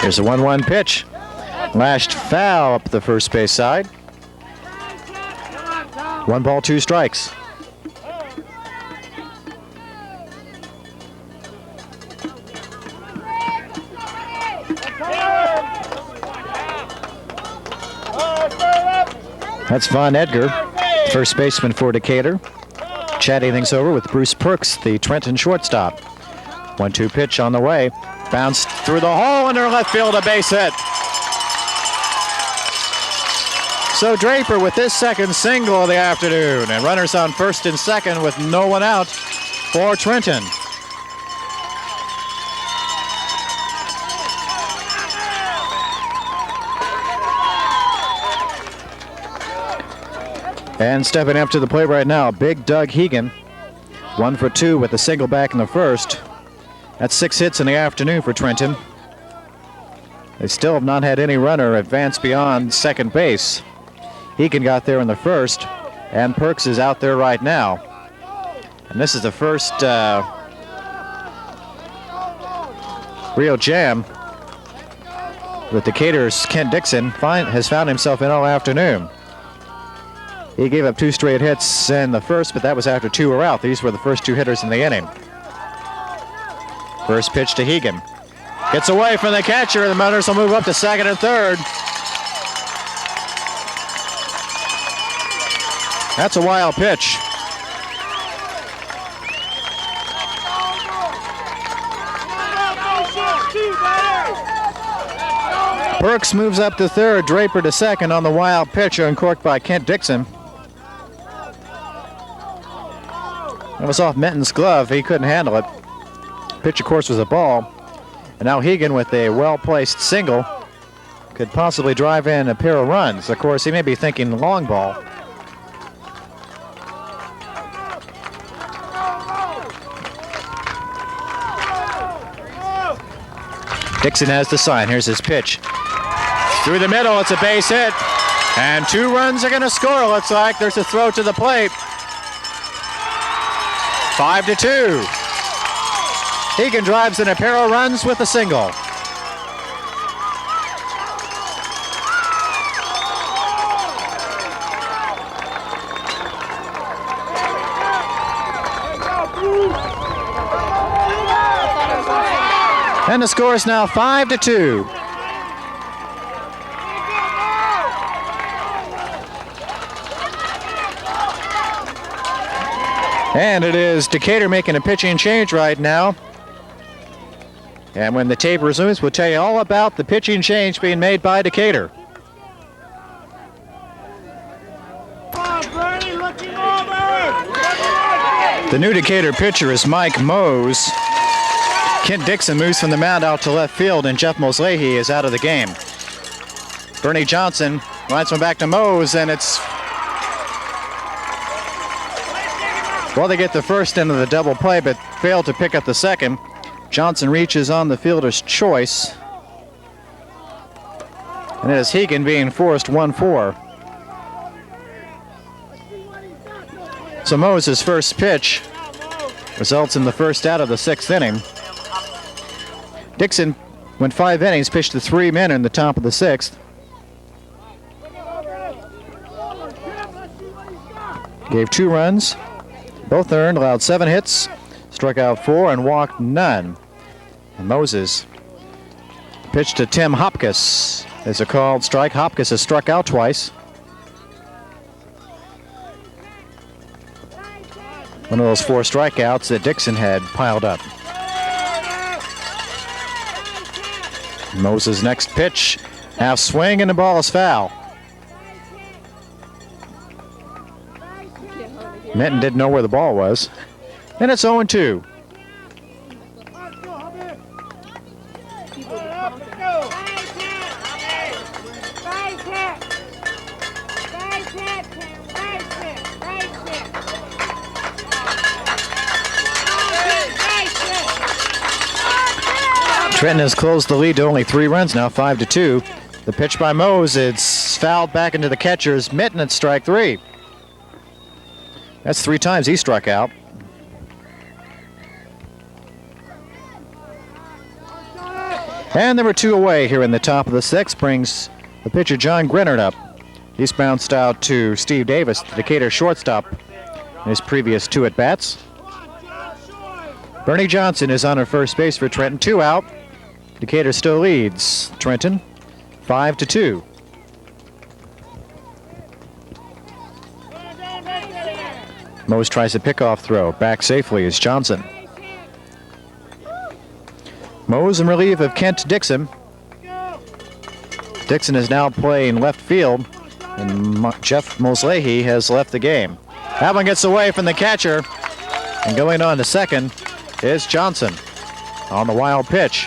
Here's a 1-1 pitch. Lashed foul up the first base side. 1 ball, 2 strikes. That's Von Edgar, first baseman for Decatur. Chatting things over with Bruce Perks, the Trenton shortstop. 1-2 pitch on the way. Bounced through the hole into left field, a base hit. So Draper with his second single of the afternoon, and runners on first and second with no one out for Trenton. And stepping up to the plate right now, big Doug Hegan. 1 for 2 with a single back in the first. That's 6 hits in the afternoon for Trenton. They still have not had any runner advance beyond second base. Hegan got there in the first, and Perks is out there right now. And this is the first real jam with Decatur's Kent Dixon has found himself in all afternoon. He gave up 2 straight hits in the first, but that was after 2 were out. These were the first 2 hitters in the inning. First pitch to Hegan. Gets away from the catcher, and the Mariners will move up to second and third. That's a wild pitch. Perks moves up to third, Draper to second on the wild pitch, uncorked by Kent Dixon. That was off Menton's glove. He couldn't handle it. Pitch, of course, was a ball. And now Hegan with a well-placed single could possibly drive in a pair of runs. Of course, he may be thinking long ball. Dixon has the sign. Here's his pitch. Through the middle, it's a base hit. And 2 runs are going to score, looks like. There's a throw to the plate. 5-2. Hegan drives in a pair of runs with a single. And the score is now 5-2. And it is Decatur making a pitching change right now. And when the tape resumes, we'll tell you all about the pitching change being made by Decatur. The new Decatur pitcher is Mike Mose. Kent Dixon moves from the mound out to left field, and Jeff Mosley is out of the game. Bernie Johnson lines one back to Mose, and it's... Well, they get the first into the double play, but fail to pick up the second. Johnson reaches on the fielder's choice. And it is Hegan being forced 1-4. So Moses' first pitch results in the first out of the 6th inning. Dixon went 5 innings, pitched to 3 men in the top of the 6th. Gave 2 runs, both earned, allowed 7 hits, struck out 4 and walked none. And Moses Pitch to Tim Hopkins. It's a called strike. Hopkins has struck out twice. One of those 4 strikeouts that Dixon had piled up. Moses' next pitch, half swing, and the ball is foul. Minton didn't know where the ball was. And it's 0-2. Trenton has closed the lead to only 3 runs now, 5-2. The pitch by Mose, it's fouled back into the catcher's mitten at strike 3. That's 3 times he struck out. And there were 2 away here in the top of the 6th, brings the pitcher John Grennard up. He's bounced out to Steve Davis, the Decatur shortstop, in his previous 2 at-bats. Bernie Johnson is on at first base for Trenton, 2 out. Decatur still leads Trenton 5-2. Mose tries a pickoff throw. Back safely is Johnson. Mose in relief of Kent Dixon. Dixon is now playing left field, and Jeff Mosley has left the game. That one gets away from the catcher, and going on to second is Johnson on the wild pitch.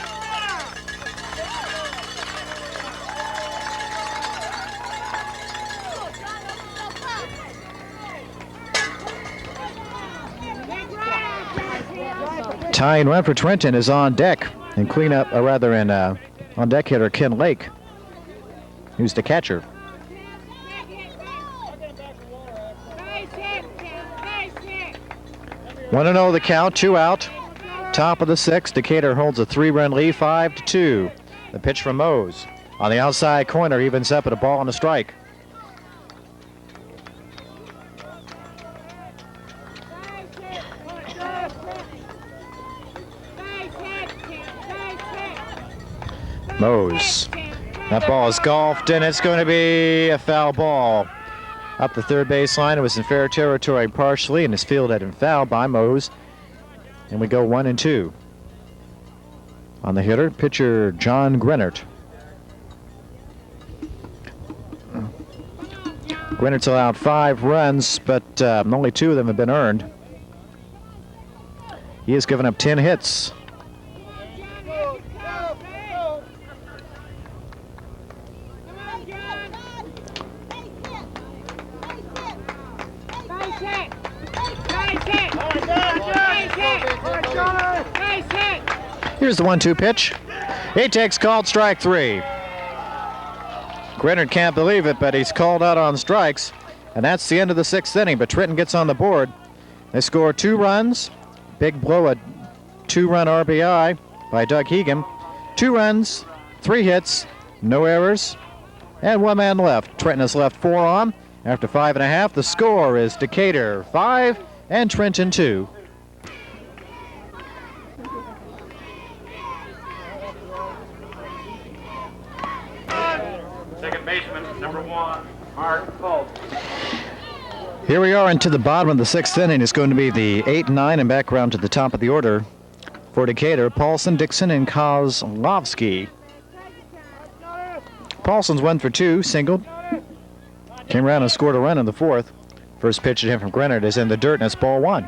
Tying run for Trenton is on deck, and cleanup, on deck hitter Ken Lake, who's the catcher. 1-0 the count, 2 out. Top of the 6th, Decatur holds a 3-run lead, 5-2. The pitch from Mose on the outside corner evens up at a ball and a strike. Mose. That ball is golfed, and it's going to be a foul ball. Up the third baseline, it was in fair territory partially, and his field had been fouled by Mose. And we go 1-2. On the hitter, pitcher John Grennard. Grennard's allowed 5 runs, but only 2 of them have been earned. He has given up 10 hits. Here's the 1-2 pitch. He takes called strike 3. Grennard can't believe it, but he's called out on strikes. And that's the end of the 6th inning, but Trenton gets on the board. They score 2 runs. Big blow, a 2-run RBI by Doug Hegan. 2 runs, 3 hits, no errors, and 1 man left. Trenton has left 4 on. After 5.5, the score is Decatur 5 and Trenton 2. Second baseman, number 1, Mark Fultz. Here we are into the bottom of the 6th inning. It's going to be the 8 and 9 and back round to the top of the order for Decatur. Paulson, Dixon, and Kozlovsky. Paulson's 1 for 2, singled. Came around and scored a run in the 4th. First pitch at him from Grennard is in the dirt, and it's ball 1.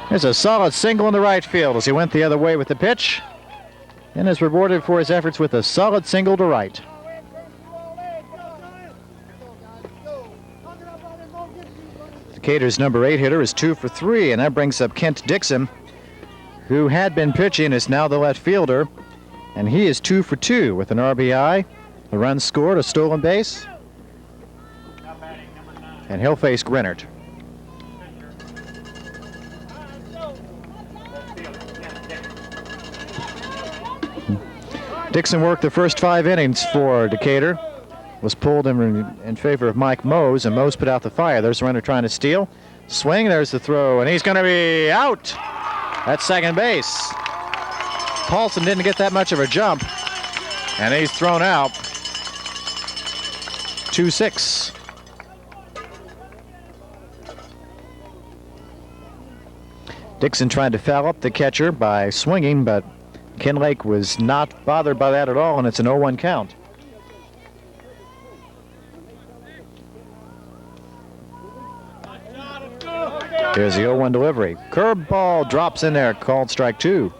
There's a solid single in the right field as he went the other way with the pitch, and is rewarded for his efforts with a solid single to right. Decatur's number 8 hitter is 2 for 3, and that brings up Kent Dixon, who had been pitching, is now the left fielder, and he is 2 for 2 with an RBI, a run scored, a stolen base, and he'll face Grennard. Dixon worked the first 5 innings for Decatur, was pulled in favor of Mike Mose, and Mose put out the fire. There's a runner trying to steal. Swing, there's the throw, and he's going to be out at second base. Paulson didn't get that much of a jump, and he's thrown out. 2-6. Dixon tried to foul up the catcher by swinging, but Ken Lake was not bothered by that at all, and it's an 0-1 count. Here's the 0-1 delivery. Curveball drops in there, called strike 2.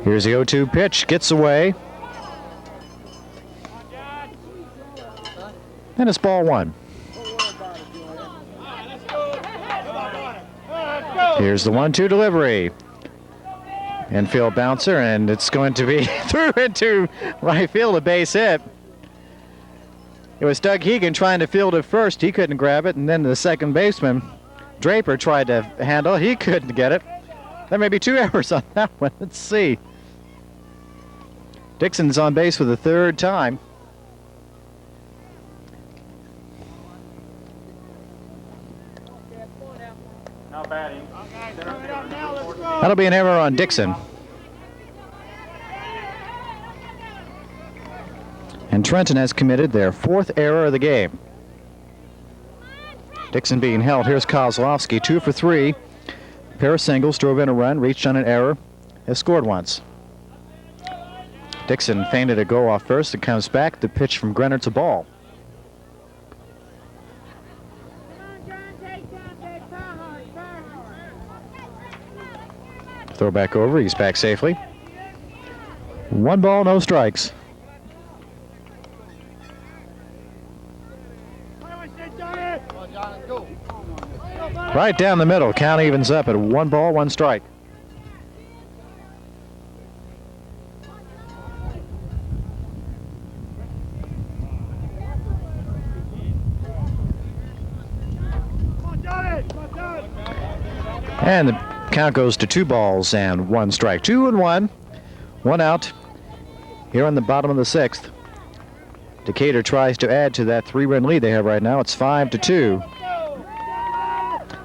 Here's the 0-2 pitch, gets away. And it's ball 1. Here's the 1-2 delivery. Infield bouncer, and it's going to be through into right field, a base hit. It was Doug Hegan trying to field it first. He couldn't grab it, and then the second baseman, Draper, tried to handle it. He couldn't get it. There may be 2 errors on that one. Let's see. Dixon's on base for the 3rd time. Now batting. That'll be an error on Dixon. And Trenton has committed their 4th error of the game. Dixon being held. Here's Kozlowski, 2 for 3. Pair of singles, drove in a run, reached on an error, has scored once. Dixon feinted a go off first. It comes back. The pitch from Grenner's a ball. Throw back over. He's back safely. 1 ball, no strikes. Right down the middle. Count evens up at 1 ball, 1 strike. And the count goes to 2 balls and 1 strike. 2-1. 1 out here on the bottom of the 6th. Decatur tries to add to that 3-run lead they have right now. It's 5-2.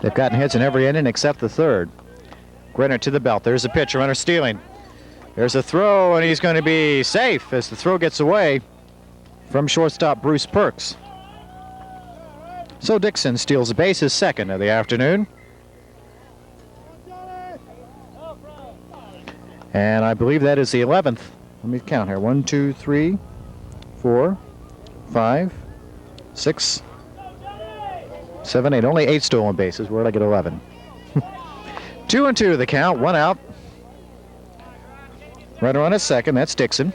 They've gotten hits in every inning except the 3rd. Grenner to the belt. There's a pitch. Runner stealing. There's a throw, and he's going to be safe as the throw gets away from shortstop Bruce Perks. So Dixon steals a base, his 2nd of the afternoon. And I believe that is the 11th. Let me count here. 1, 2, 3, 4, 5, 6, 7, 8. Only 8 stolen bases. Where'd I get 11? 2-2 the count. 1 out. Runner on his 2nd. That's Dixon.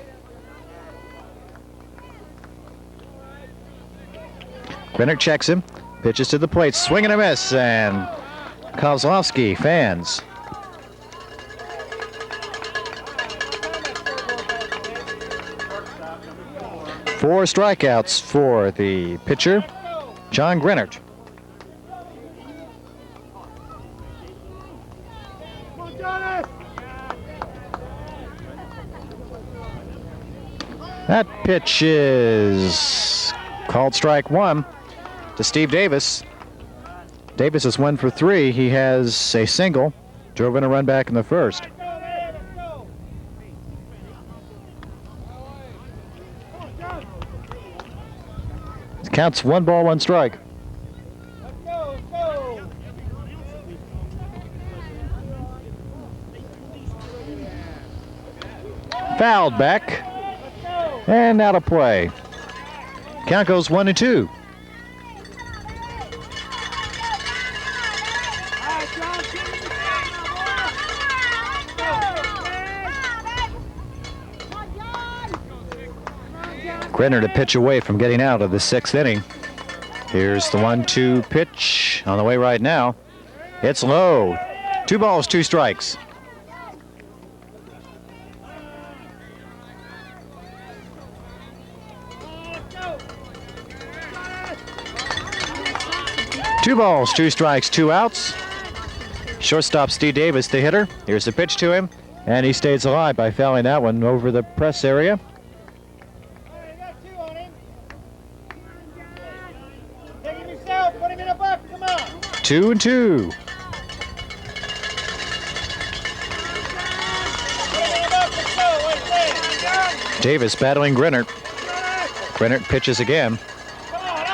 Grenner checks him. Pitches to the plate. Swing and a miss. And Kozlowski fans. 4 strikeouts for the pitcher, John Grennert. That pitch is called strike 1 to Steve Davis. Davis is 1 for 3. He has a single, drove in a run back in the 1st. Counts 1 ball, 1 strike. Fouled back and out of play. Count goes 1-2. Grenner to pitch away from getting out of the 6th inning. Here's the 1-2 pitch on the way right now. It's low. 2 balls, 2 strikes. Two balls, 2 strikes, 2 outs. Shortstop Steve Davis, the hitter. Here's the pitch to him, and he stays alive by fouling that one over the press area. You got 2 on him. Take him yourself. Put him in a box. Come on. 2-2. Davis battling Grinnert. Grinnert pitches again.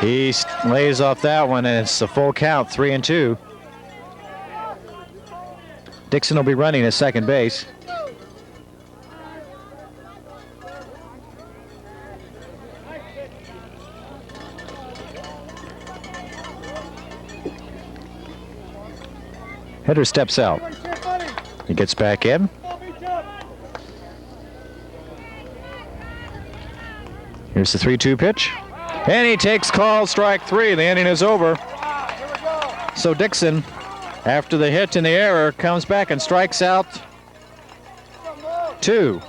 He lays off that one, and it's a full count, 3-2. Dixon will be running at second base. Hitter steps out. He gets back in. Here's the 3-2 pitch. And he takes call, strike 3. The inning is over. So Dixon, after the hit and the error, comes back and strikes out 2.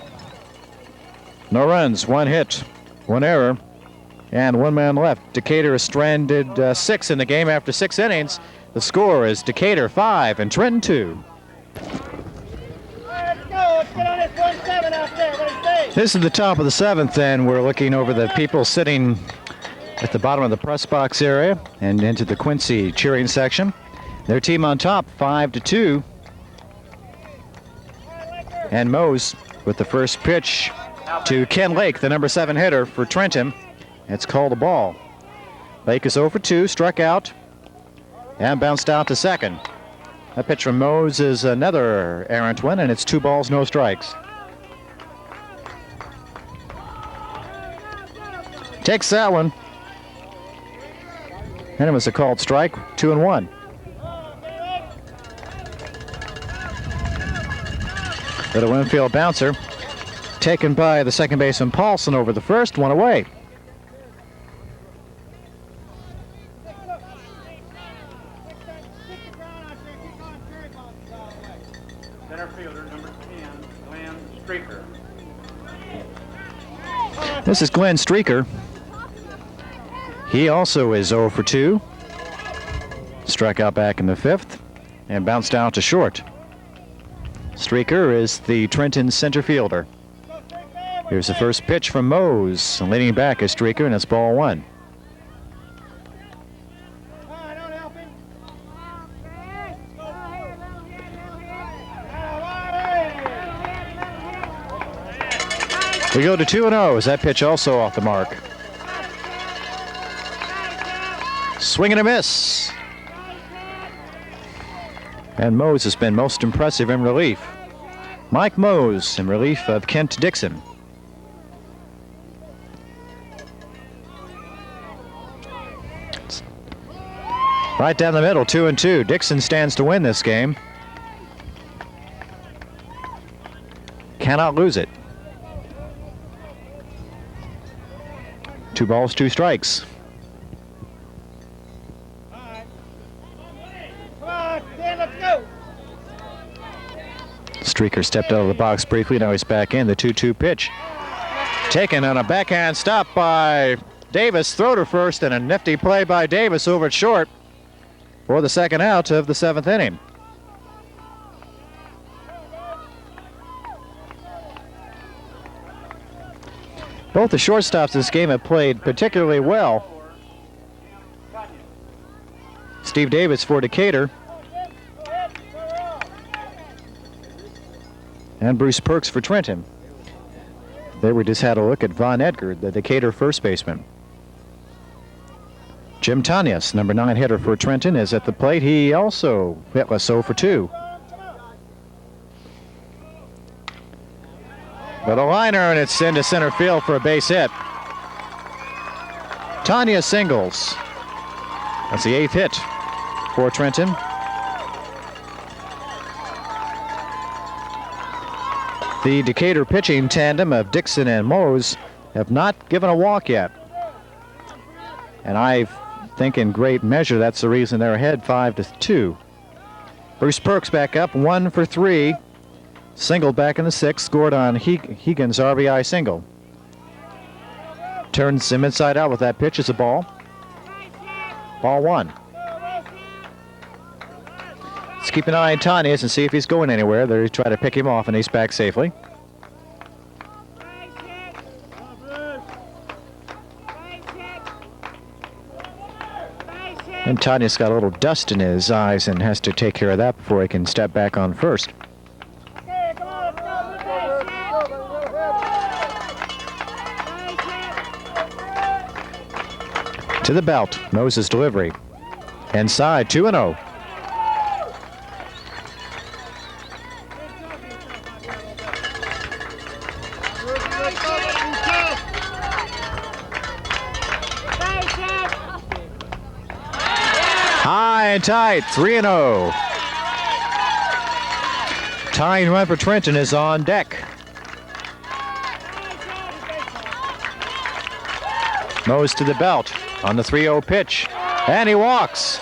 No runs, 1 hit, 1 error, and 1 man left. Decatur is stranded 6 in the game after 6 innings. The score is Decatur 5 and Trenton 2. This is the top of the 7th, and we're looking over the people sitting at the bottom of the press box area and into the Quincy cheering section. Their team on top, 5-2. And Mose with the first pitch to Ken Lake, the number 7 hitter for Trenton. It's called a ball. Lake is 0 for 2, struck out, and bounced out to second. That pitch from Mose is another errant one, and it's 2 balls, no strikes. Takes that one. And it was a called strike, 2-1. Little infield bouncer taken by the second baseman Paulson over the first, 1 away. Center fielder number 10, Glenn Streaker. This is Glenn Streaker. He also is 0 for 2. Struck out back in the 5th and bounced out to short. Streaker is the Trenton center fielder. Here's the first pitch from Mose. And leading back is Streaker, and it's ball 1. We go to 2-0 as that pitch also off the mark. Swing and a miss. And Mose has been most impressive in relief. Mike Mose in relief of Kent Dixon. Right down the middle, 2-2. Dixon stands to win this game. Cannot lose it. 2 balls, 2 strikes. Streaker stepped out of the box briefly. Now he's back in. The 2-2 pitch. Taken on a backhand stop by Davis. Throw to first, and a nifty play by Davis over at short for the second out of the 7th inning. Both the shortstops this game have played particularly well. Steve Davis for Decatur. And Bruce Perks for Trenton. There we just had a look at Von Edgar, the Decatur first baseman. Jim Tanias, number 9 hitter for Trenton, is at the plate. He also hitless 0 for 2. But a liner, and it's into center field for a base hit. Tanias singles. That's the 8th hit for Trenton. The Decatur pitching tandem of Dixon and Mose have not given a walk yet. And I think in great measure that's the reason they're ahead 5-2. Bruce Perks back up, 1 for 3. Singled back in the 6th, scored on Hegan's RBI single. Turns him inside out with that pitch. It's a ball. Ball 1. Let's keep an eye on Tanius and see if he's going anywhere. They try to pick him off, and he's back safely. And Tanius got a little dust in his eyes and has to take care of that before he can step back on first. To the belt, Moses' delivery. Inside, 2-0. High and tight, 3-0. Tying run for Trenton is on deck. Mose to the belt on the 3-0 pitch, and he walks.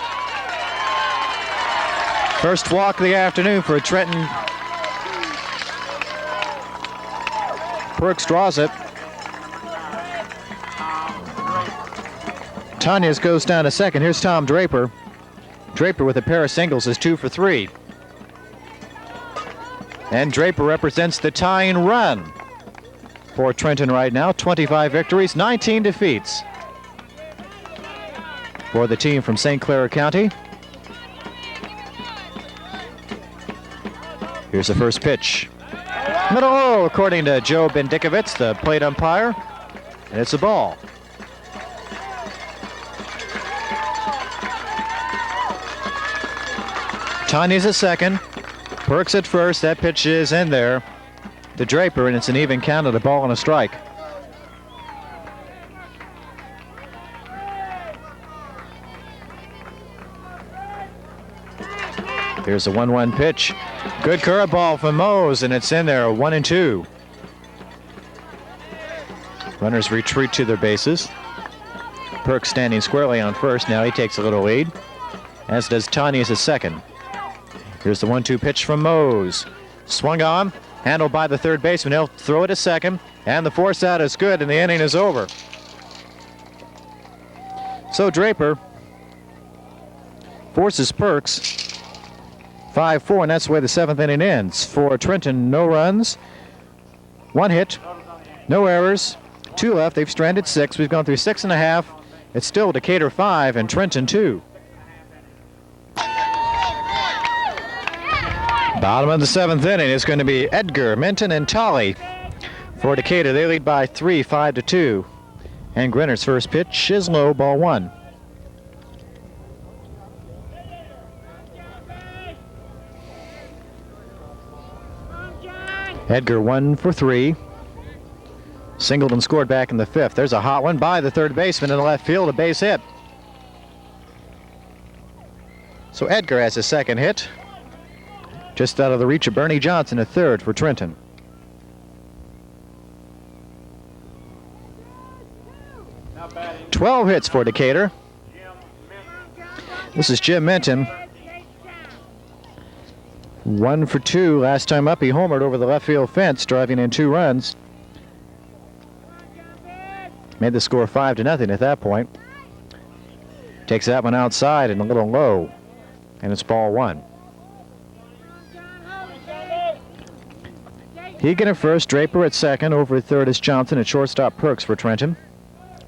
First walk of the afternoon for Trenton. Perks draws it. Tanius goes down to second. Here's Tom Draper. Draper with a pair of singles is 2 for 3. And Draper represents the tying run for Trenton right now. 25 victories, 19 defeats for the team from St. Clair County. Here's the first pitch. Middle low, according to Joe Bendikovitz, the plate umpire, and it's a ball. Tanius at second, Perks at first. That pitch is in there to Draper, and it's an even count of a ball and a strike. Here's a 1-1 pitch. Good curveball from Mose, and it's in there, 1-2. Runners retreat to their bases. Perks standing squarely on first. Now he takes a little lead, as does Tanius at second. Here's the 1-2 pitch from Mose. Swung on, handled by the third baseman. He'll throw it to second, and the force out is good, and the inning is over. So Draper forces Perks 5-4, and that's the way the seventh inning ends. For Trenton, no runs, 1 hit, no errors, 2 left. They've stranded 6. We've gone through 6.5. It's still Decatur 5 and Trenton 2. Bottom of the 7th inning is going to be Edgar, Minton, and Tolley for Decatur. They lead by 3, 5-2. And Grinner's first pitch is low, ball 1. Edgar 1 for 3. Singled and scored back in the 5th. There's a hot one by the third baseman in the left field, a base hit. So Edgar has his second hit. Just out of the reach of Bernie Johnson, a third for Trenton. Now batting, 12 hits for Decatur. Jim Minton. This is Jim Minton. 1 for 2. Last time up, he homered over the left field fence, driving in 2 runs. Made the score 5-0 at that point. Takes that one outside and a little low, and it's ball 1. Hegan at first, Draper at second. Over at third is Johnson. At shortstop, Perks for Trenton.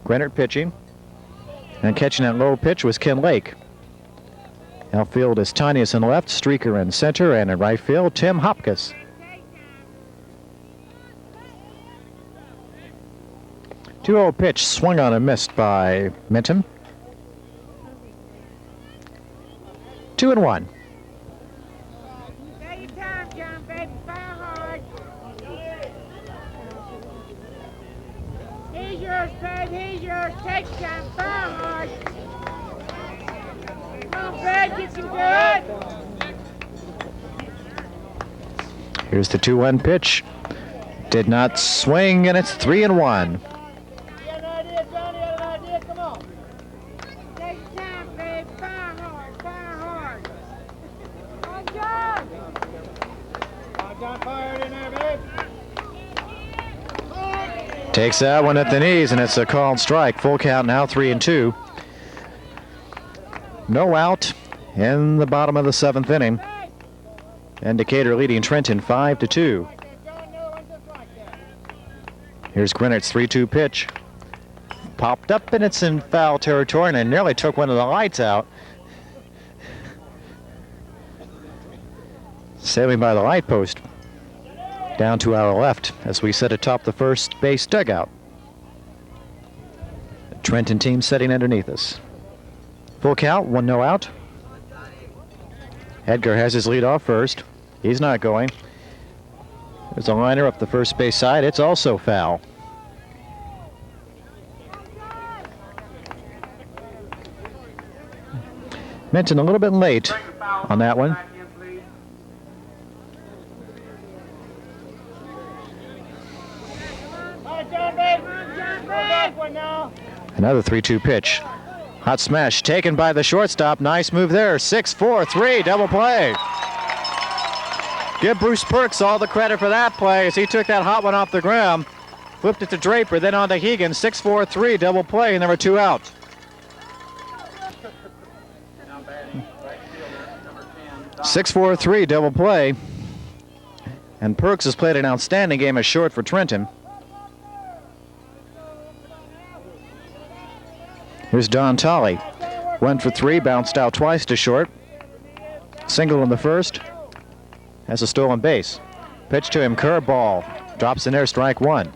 Grennert pitching. And catching that low pitch was Ken Lake. Outfield is Tanius in left, Streaker in center, and in right field, Tim Hopkins. 2-0 pitch swung on and missed by Minton. 2-1. Take your time, John, baby. Fire hard. Here's yours, babe. Here's yours. Take your time. Fire hard. Come on, babe. Get some good. Here's the 2-1 pitch. Did not swing, and it's 3-1. Got an idea, Johnny? Got an idea? Come on. Take your time, babe. Fire hard. Fire hard. Come on, John. John, fire it in there, babe. Takes that one at the knees, and it's a called strike. Full count now, 3-2. No out in the bottom of the 7th inning. Hey, And Decatur leading Trenton 5-2. Here's Grenard's 3-2 pitch. Popped up and it's in foul territory, and it nearly took one of the lights out. Sailing by the light post. Down to our left as we sit atop the first base dugout. The Trenton team sitting underneath us. Full count, 1-0 out. Edgar has his lead off first. He's not going. There's a liner up the first base side. It's also foul. Minton a little bit late on that one. Another 3-2 pitch. Hot smash taken by the shortstop. Nice move there. 6-4-3 double play. Give Bruce Perks all the credit for that play as he took that hot one off the ground, flipped it to Draper, then on to Hegan. 6-4-3 double play, and there were 2 out. 6-4-3 double play. And Perks has played an outstanding game as short for Trenton. Here's Don Tolley. 1 for 3, bounced out twice to short. Single in the first. Has a stolen base. Pitch to him, curveball. Drops in there, strike 1.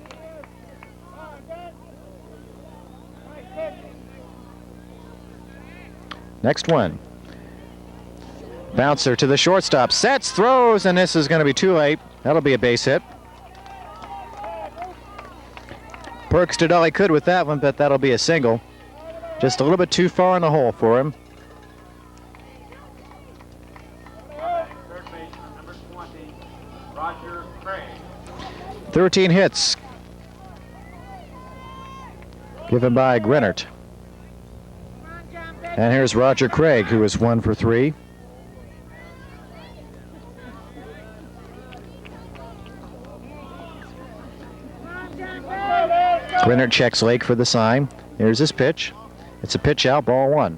Next one. Bouncer to the shortstop. Sets, throws, and this is going to be too late. That'll be a base hit. Perks did all he could with that one, but that'll be a single. Just a little bit too far in the hole for him. Third baseman, number 20, Roger Craig. 13 hits given by Grenard. And here's Roger Craig, who is 1 for 3. Grenard checks Lake for the sign. Here's his pitch. It's a pitch out, ball 1.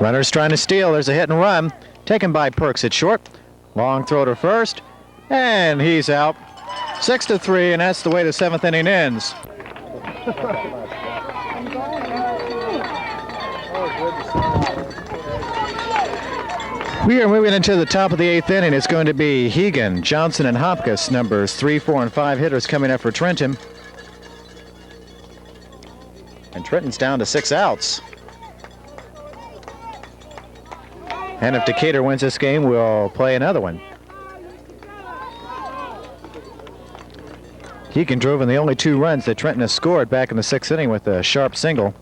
Runner's trying to steal. There's a hit and run. Taken by Perks at short. Long throw to first. And he's out. 6-3, and that's the way the 7th inning ends. We are moving into the top of the 8th inning. It's going to be Hegan, Johnson, and Hopkins, numbers 3, 4, and 5 hitters coming up for Trenton. And Trenton's down to 6 outs. And if Decatur wins this game, we'll play another one. Hegan drove in the only 2 runs that Trenton has scored back in the 6th inning with a sharp single.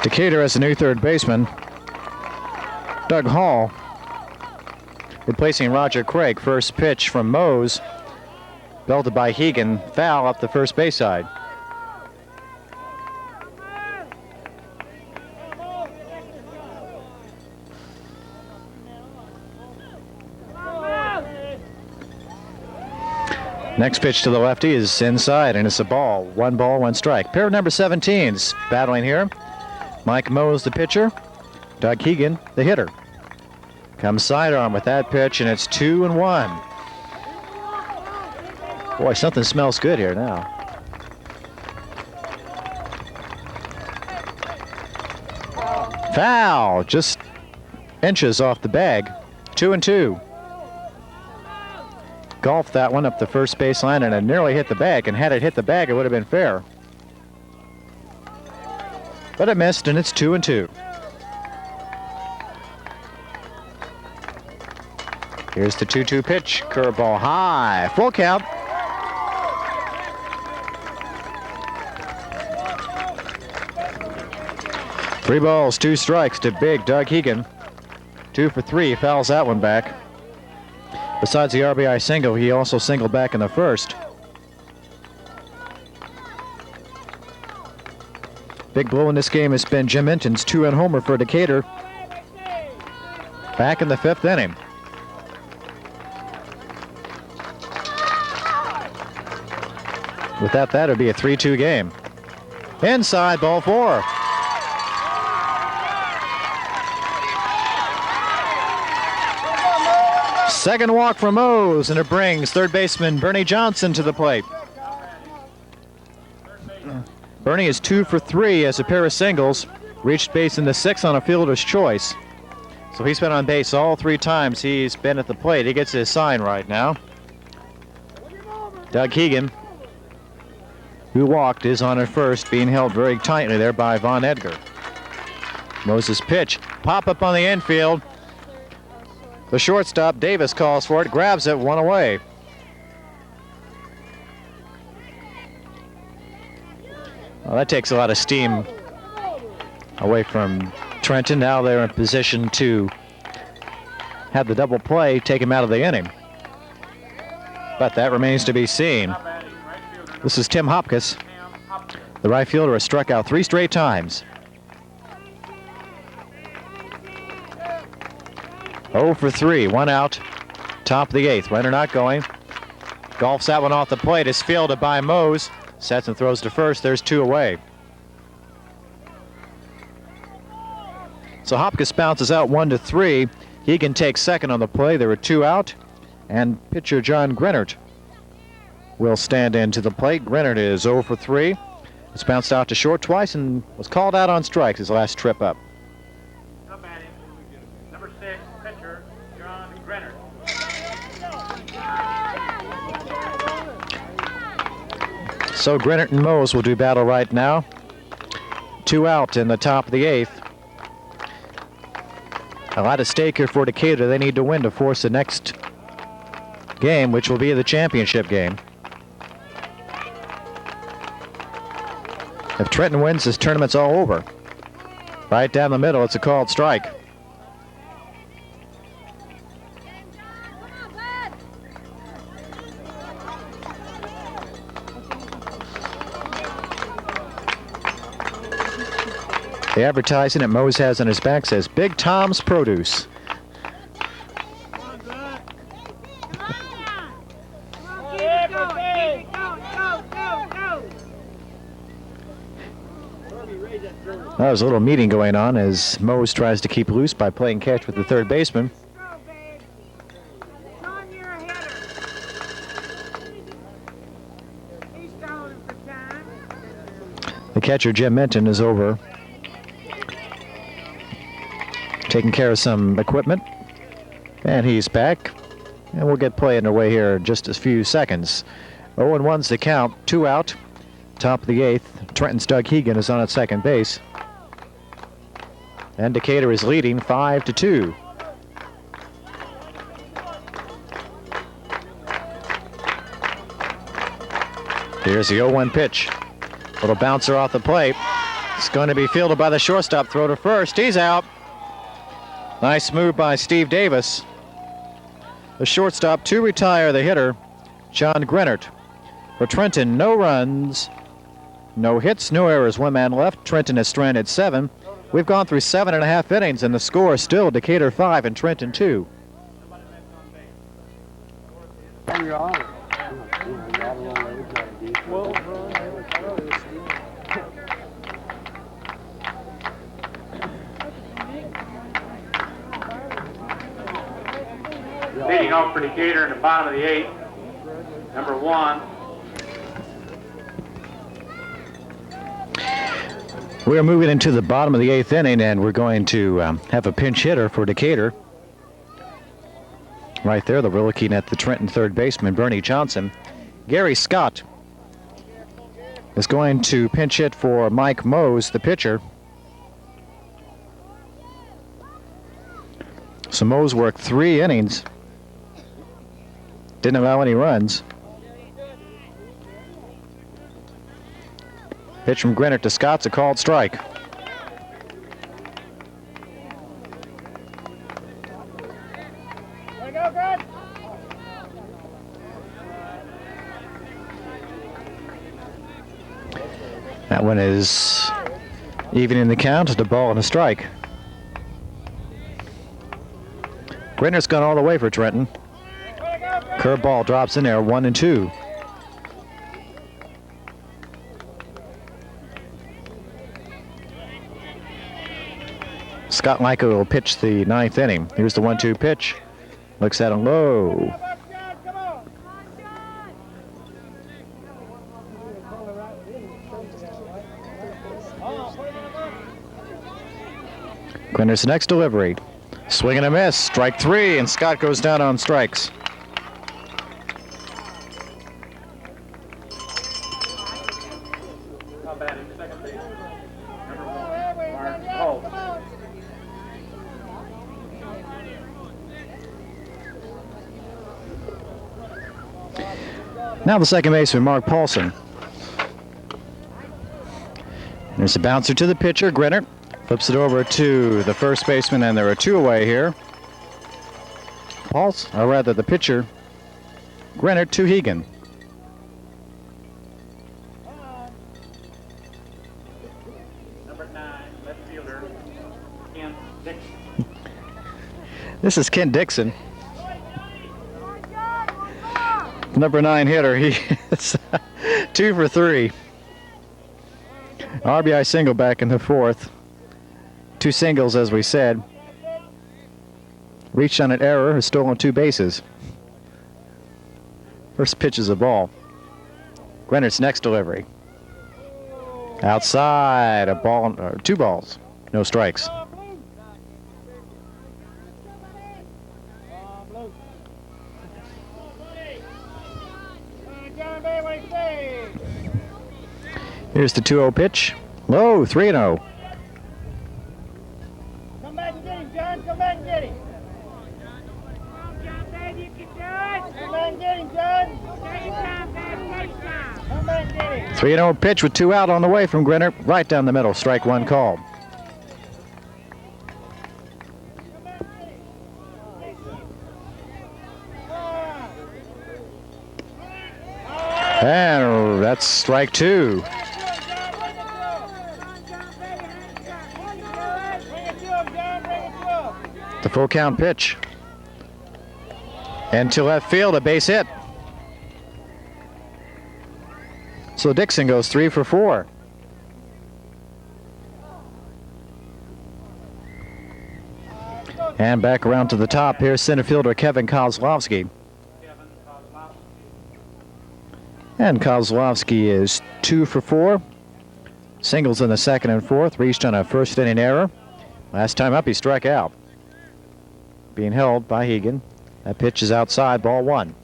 Decatur has a new third baseman, Doug Hall, replacing Roger Craig. First pitch from Mose, belted by Hegan, foul up the first base side. Next pitch to the lefty is inside, and it's a ball. 1 ball, 1 strike. Pair of number 17s battling here. Mike Mose, the pitcher. Doug Hegan, the hitter. Comes sidearm with that pitch, and it's 2-1. Boy, something smells good here now. Foul, just inches off the bag. 2-2. Golfed that one up the first baseline, and it nearly hit the bag, and had it hit the bag, it would have been fair. But it missed, and it's 2-2. Here's the 2-2 pitch. Curveball high. Full count. Three balls, 2 strikes to big Doug Hegan. 2 for 3. Fouls that one back. Besides the RBI single, he also singled back in the first. Big blow in this game has been Jim Minton's 2-run homer for Decatur back in the 5th inning. Without that, it would be a 3-2 game. Inside, ball 4. Second walk for Mose, and it brings third baseman Bernie Johnson to the plate. Bernie is 2 for 3 as a pair of singles. Reached base in the 6th on a fielder's choice. So he's been on base all 3 times he's been at the plate. He gets his sign right now. Doug Hegan, who walked, is on at first, being held very tightly there by Von Edgar. Moses' pitch, pop up on the infield. The shortstop, Davis, calls for it, grabs it, 1 away. Well, that takes a lot of steam away from Trenton. Now they're in position to have the double play take him out of the inning. But that remains to be seen. This is Tim Hopkins. The right fielder has struck out 3 straight times. 0 for 3, 1 out, top of the 8th. Runner not going. Golfs that one off the plate. Is fielded by Mose. Sets and throws to first. There's 2 away. So Hopkins bounces out 1 to 3. He can take second on the play. There are 2 out. And pitcher John Grennert will stand into the plate. Grennert is 0 for 3. It's bounced out to short twice and was called out on strikes his last trip up. Number 6, pitcher John Grennert. So Grennert and Mose will do battle right now. 2 out in the top of the 8th. A lot at stake here for Decatur. They need to win to force the next game, which will be the championship game. If Trenton wins, this tournament's all over. Right down the middle, it's a called strike. The advertising that Mose has on his back says Big Tom's Produce. There's a little meeting going on as Mose tries to keep loose by playing catch with the third baseman. The catcher, Jim Minton, is over taking care of some equipment. And he's back. And we'll get play underway here in just a few seconds. 0-1's the count, 2 out. Top of the 8th. Trenton's Doug Hegan is on at second base. And Decatur is leading 5-2. Here's the 0-1 pitch. Little bouncer off the plate. It's going to be fielded by the shortstop. Throw to first. He's out. Nice move by Steve Davis. The shortstop to retire the hitter, John Grennert. For Trenton, no runs, no hits, no errors. 1 man left. Trenton has stranded 7. We've gone through 7.5 innings, and the score is still Decatur 5 and Trenton 2. Leading off for Decatur in the bottom of the 8th, number 1. We're moving into the bottom of the 8th inning, and we're going to have a pinch hitter for Decatur. Right there, we're looking at the Trenton third baseman, Bernie Johnson. Gary Scott is going to pinch hit for Mike Mose, the pitcher. So Mose worked 3 innings. Didn't allow any runs. Pitch from Grennert to Scott's a called strike. That one is Even in the count, the ball and a strike. Grinner's gone all the way for Trenton. Curveball drops in there, 1-2. Scott Leica will pitch the 9th inning. Here's the 1-2 pitch. Looks at him low. Grinner's next delivery. Swing and a miss. Strike 3, and Scott goes down on strikes. Now the second baseman, Mark Paulson. There's a bouncer to the pitcher, Grinner. Flips it over to the first baseman, and there are 2 away here. Paulson, or rather the pitcher, Grinner to Hegan. Number 9, left fielder, Kent Dixon. This is Kent Dixon. Number 9 hitter. He is 2 for 3. RBI single back in the 4th. 2 singles, as we said. Reached on an error, has stolen 2 bases. First pitch is a ball. Grinner's next delivery. Outside, a ball, or 2 balls, no strikes. Here's the 2-0 pitch. Low, 3-0. Come back and get him, John. Come back and get him. Come on, John, baby. You can do it. Come back and get him, John. Take your time, baby. Take your time. Come back and get him. 3-0 pitch with 2 out on the way from Grinner. Right down the middle. Strike 1 called. And that's strike 2. The full count pitch. And to left field, a base hit. So Dixon goes 3 for 4. And back around to the top. Here's center fielder Kevin Kozlowski. And Kozlowski is 2 for 4. Singles in the 2nd and 4th. Reached on a first inning error. Last time up, he struck out. Being held by Hegan. That pitch is outside, ball 1.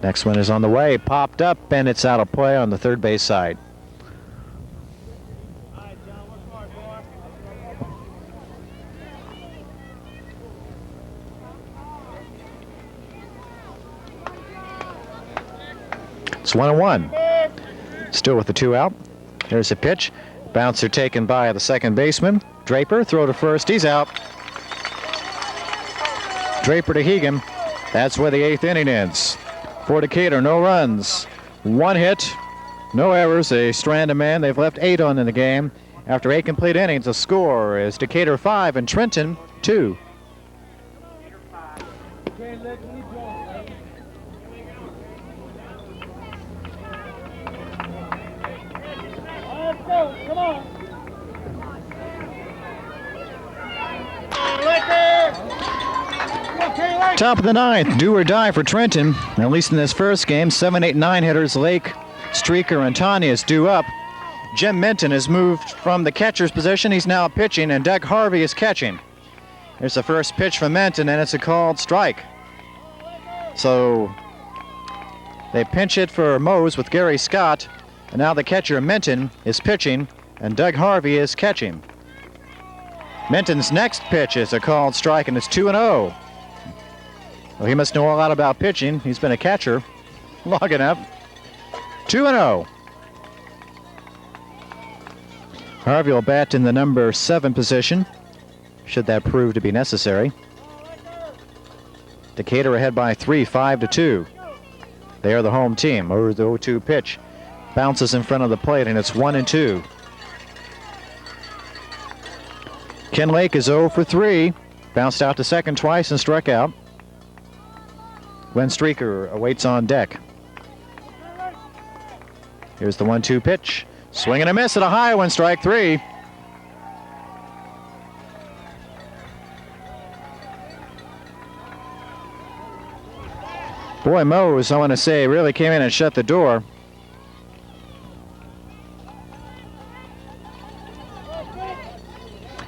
Next one is on the way. Popped up, and it's out of play on the third base side. It's 1-1. Still with the 2 out. Here's a pitch. Bouncer taken by the second baseman. Draper, throw to first. He's out. Draper to Hegan. That's where the 8th inning ends. For Decatur, no runs. 1 hit, no errors, a strand of man. They've left 8 on in the game. After 8 complete innings, the score is Decatur 5 and Trenton 2. Come on. Top of the 9th, do or die for Trenton. At least in this first game, 7, 8, 9 hitters, Lake, Streaker, and Tanius due up. Jim Minton has moved from the catcher's position. He's now pitching, and Doug Harvey is catching. Here's the first pitch from Minton, and it's a called strike. So they pinch hit for Mose with Gary Scott, and now the catcher, Minton, is pitching, and Doug Harvey is catching. Minton's next pitch is a called strike, and it's 2-0. Well, he must know a lot about pitching. He's been a catcher long enough. 2-0. Harvey will bat in the number 7 position, should that prove to be necessary. Decatur ahead by 3, 5-2. They are the home team. Over the 0-2 pitch. Bounces in front of the plate, and it's 1-2. Ken Lake is 0 for 3. Bounced out to second twice and struck out. Glenn Streaker awaits on deck. Here's the 1-2 pitch. Swing and a miss at a high one, strike 3. Boy, Mose, I want to say, really came in and shut the door.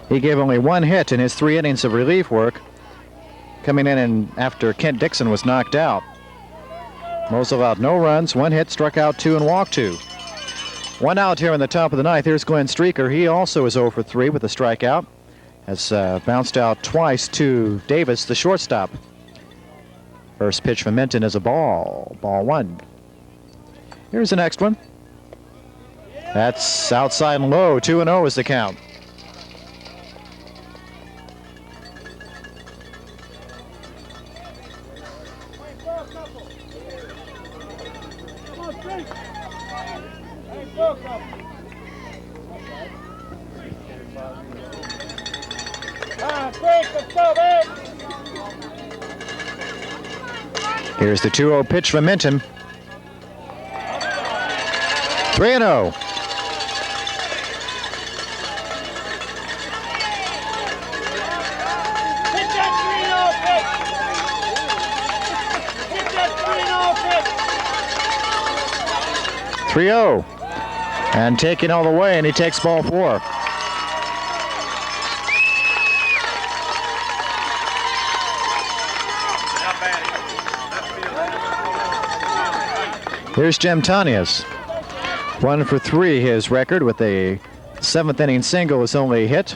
He gave only 1 hit in his 3 innings of relief work, coming in and after Kent Dixon was knocked out. Mose allowed no runs, 1 hit, struck out 2 and walked 2. 1 out here in the top of the 9th. Here's Glenn Streaker. He also is 0 for 3 with a strikeout. Has bounced out twice to Davis, the shortstop. First pitch from Minton is a ball. Ball 1. Here's the next one. That's outside and low. 2-0 is the count. Here's the 2-0 pitch from Minton. 3-0. Hit that 3-0. And taking all the way, and he takes ball 4. Here's Jim Tanias. 1 for 3 his record with a 7th inning single, his only hit.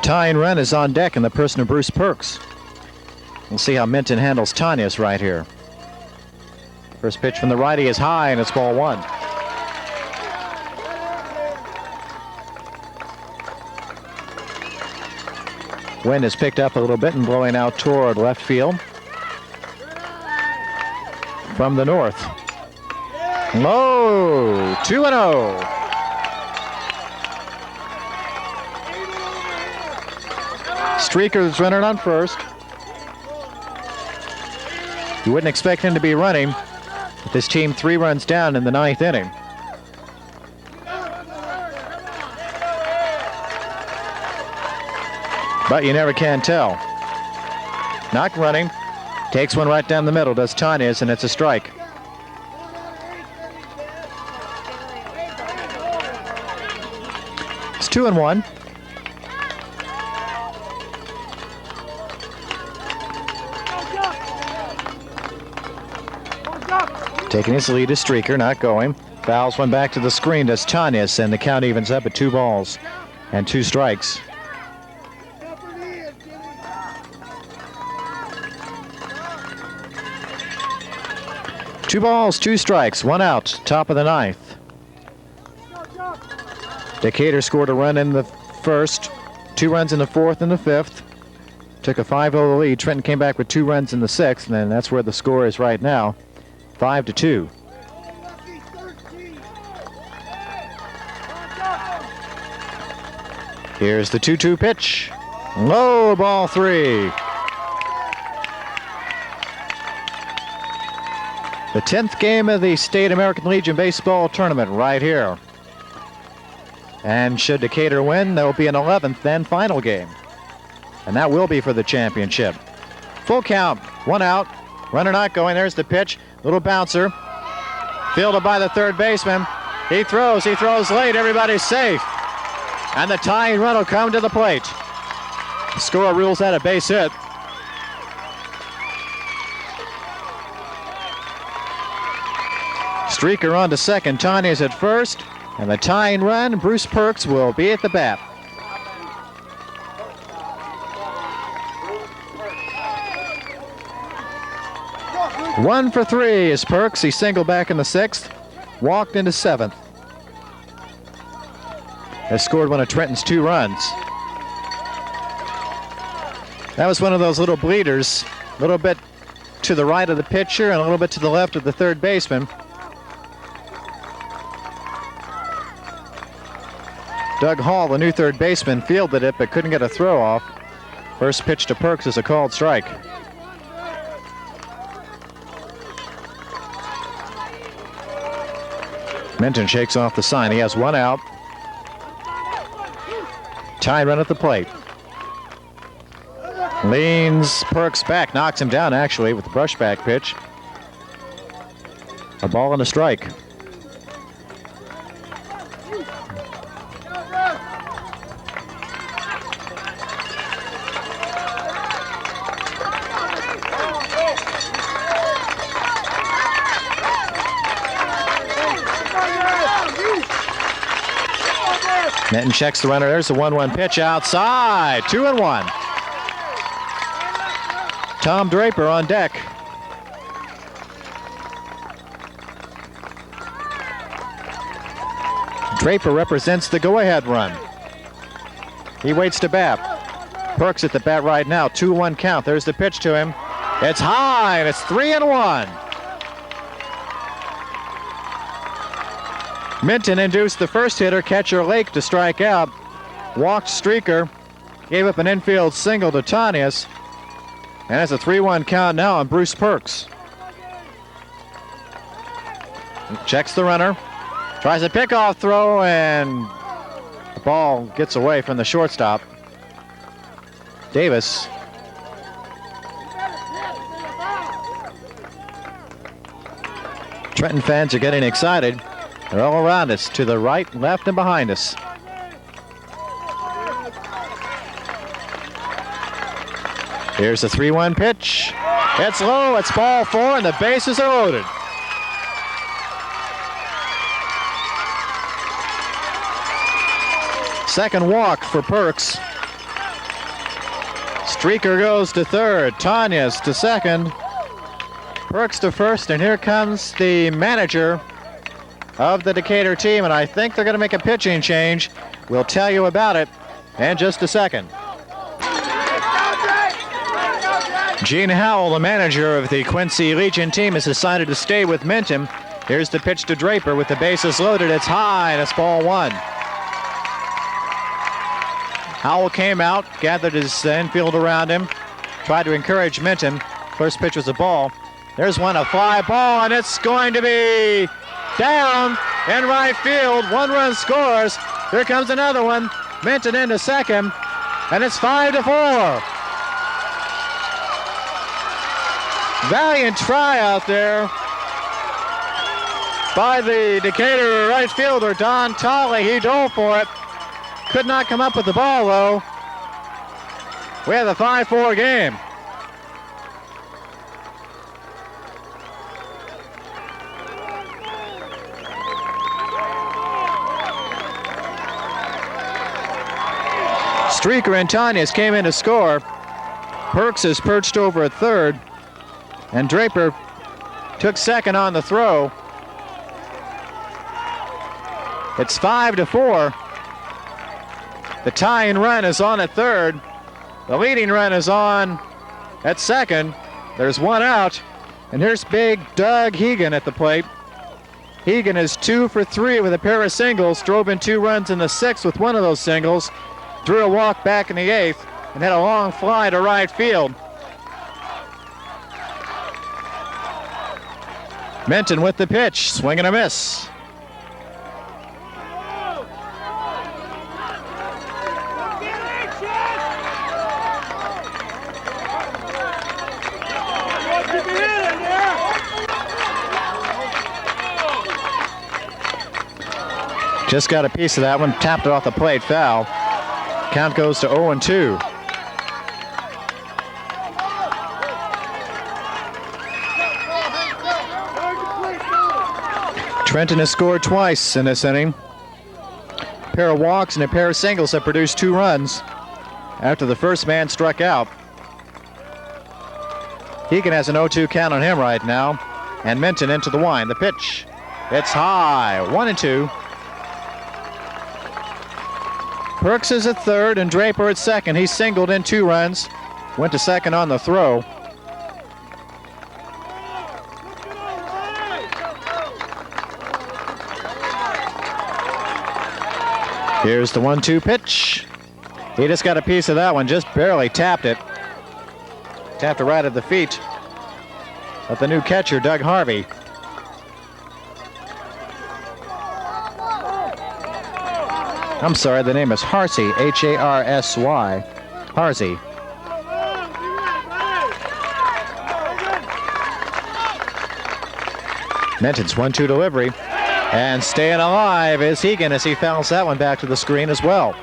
Tying run is on deck in the person of Bruce Perks. We'll see how Minton handles Tanias right here. First pitch from the righty is high, and it's ball 1. Wind has picked up a little bit and blowing out toward left field from the north. Low, 2-0. Streaker's running on first. You wouldn't expect him to be running with this team 3 runs down in the 9th inning. But you never can tell. Not running. Takes one right down the middle, does Tanias, and it's a strike. It's 2-1. Taking his lead is Streaker, not going. Fouls one back to the screen, does Tanias, and the count evens up at 2 balls and 2 strikes. Two balls, 2 strikes, 1 out, top of the 9th. Decatur scored a run in the first, 2 runs in the 4th and the 5th. Took a 5-0 lead. Trenton came back with 2 runs in the 6th, and then that's where the score is right now, 5-2. Here's the 2-2 pitch. Low, ball 3. The 10th game of the State American Legion Baseball Tournament right here. And should Decatur win, there will be an 11th and final game. And that will be for the championship. Full count, 1 out. Runner not going, there's the pitch. Little bouncer. Fielded by the 3rd baseman. He throws late, everybody's safe. And the tying run will come to the plate. The scorer rules that a base hit. Streaker on to second, Tanias at first, and the tying run, Bruce Perks will be at the bat. One for 3 is Perks. He singled back in the 6th, walked into 7th. Has scored one of Trenton's 2 runs. That was one of those little bleeders, a little bit to the right of the pitcher and a little bit to the left of the third baseman. Doug Hall, the new third baseman, fielded it but couldn't get a throw off. First pitch to Perks is a called strike. Minton shakes off the sign. He has one out. Tie run at the plate. Leans Perks back, knocks him down actually with the brushback pitch. A ball and a strike. Minton checks the runner. There's the 1-1 pitch outside. 2-1. Tom Draper on deck. Draper represents the go-ahead run. He waits to bat. Perks at the bat right now. 2-1 count. There's the pitch to him. It's high, and it's 3-1. Minton induced the first hitter, catcher Lake, to strike out. Walked Streaker. Gave up an infield single to Tanius. And it's a 3-1 count now on Bruce Perks. Checks the runner. Tries a pickoff throw, and the ball gets away from the shortstop. Davis. Trenton fans are getting excited. They're all around us, to the right, left, and behind us. Here's the 3-1 pitch. It's low, it's ball 4, and the bases are loaded. Second walk for Perks. Streaker goes to third, Tanius to second, Perks to first, and here comes the manager of the Decatur team, and I think they're going to make a pitching change. We'll tell you about it in just a second. Gene Howell, the manager of the Quincy Legion team, has decided to stay with Minton. Here's the pitch to Draper with the bases loaded. It's high, and it's ball 1. Howell came out, gathered his infield around him, tried to encourage Minton. First pitch was a ball. There's one, a fly ball, and it's going to be down in right field. 1 run scores. Here comes another one. Minton into second, and it's 5-4. Valiant try out there by the Decatur right fielder, Don Tolley. He dove for it. Could not come up with the ball, though. We have a 5-4 game. Streaker and Tanius came in to score. Perks is perched over at third, and Draper took second on the throw. It's 5-4. The tying run is on at third. The leading run is on at second. There's one out, and here's big Doug Hegan at the plate. Hegan is 2 for 3 with a pair of singles, drove in 2 runs in the 6th with one of those singles, drew a walk back in the 8th, and had a long fly to right field. Minton with the pitch, swing and a miss. Just got a piece of that one, tapped it off the plate, foul. Count goes to 0-2. Trenton has scored twice in this inning. A pair of walks and a pair of singles have produced 2 runs after the first man struck out. Hegan has an 0-2 count on him right now, and Minton into the wind. The pitch, it's high, 1-2. Perks is at third and Draper at second. He singled in 2 runs. went to second on the throw. Here's the 1-2 pitch. He just got a piece of that one, just barely tapped it. Tapped it right at the feet of the new catcher, Doug Harvey. I'm sorry, the name is Harsey, H-A-R-S-Y. Harsey. Menton's 1-2 delivery. And staying alive is Hegan as he fouls that one back to the screen as well.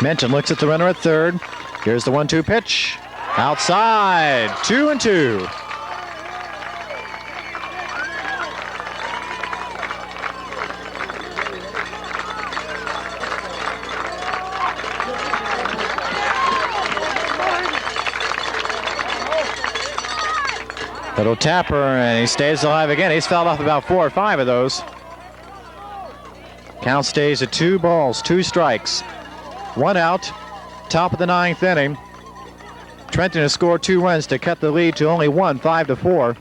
Menton looks at the runner at third. Here's the 1-2 pitch. Outside, 2-2. Little tapper, and he stays alive again. He's fouled off about 4 or 5 of those. Count stays at 2 balls, 2 strikes. 1 out, top of the 9th inning. Trenton has scored 2 runs to cut the lead to only 1, 5-4.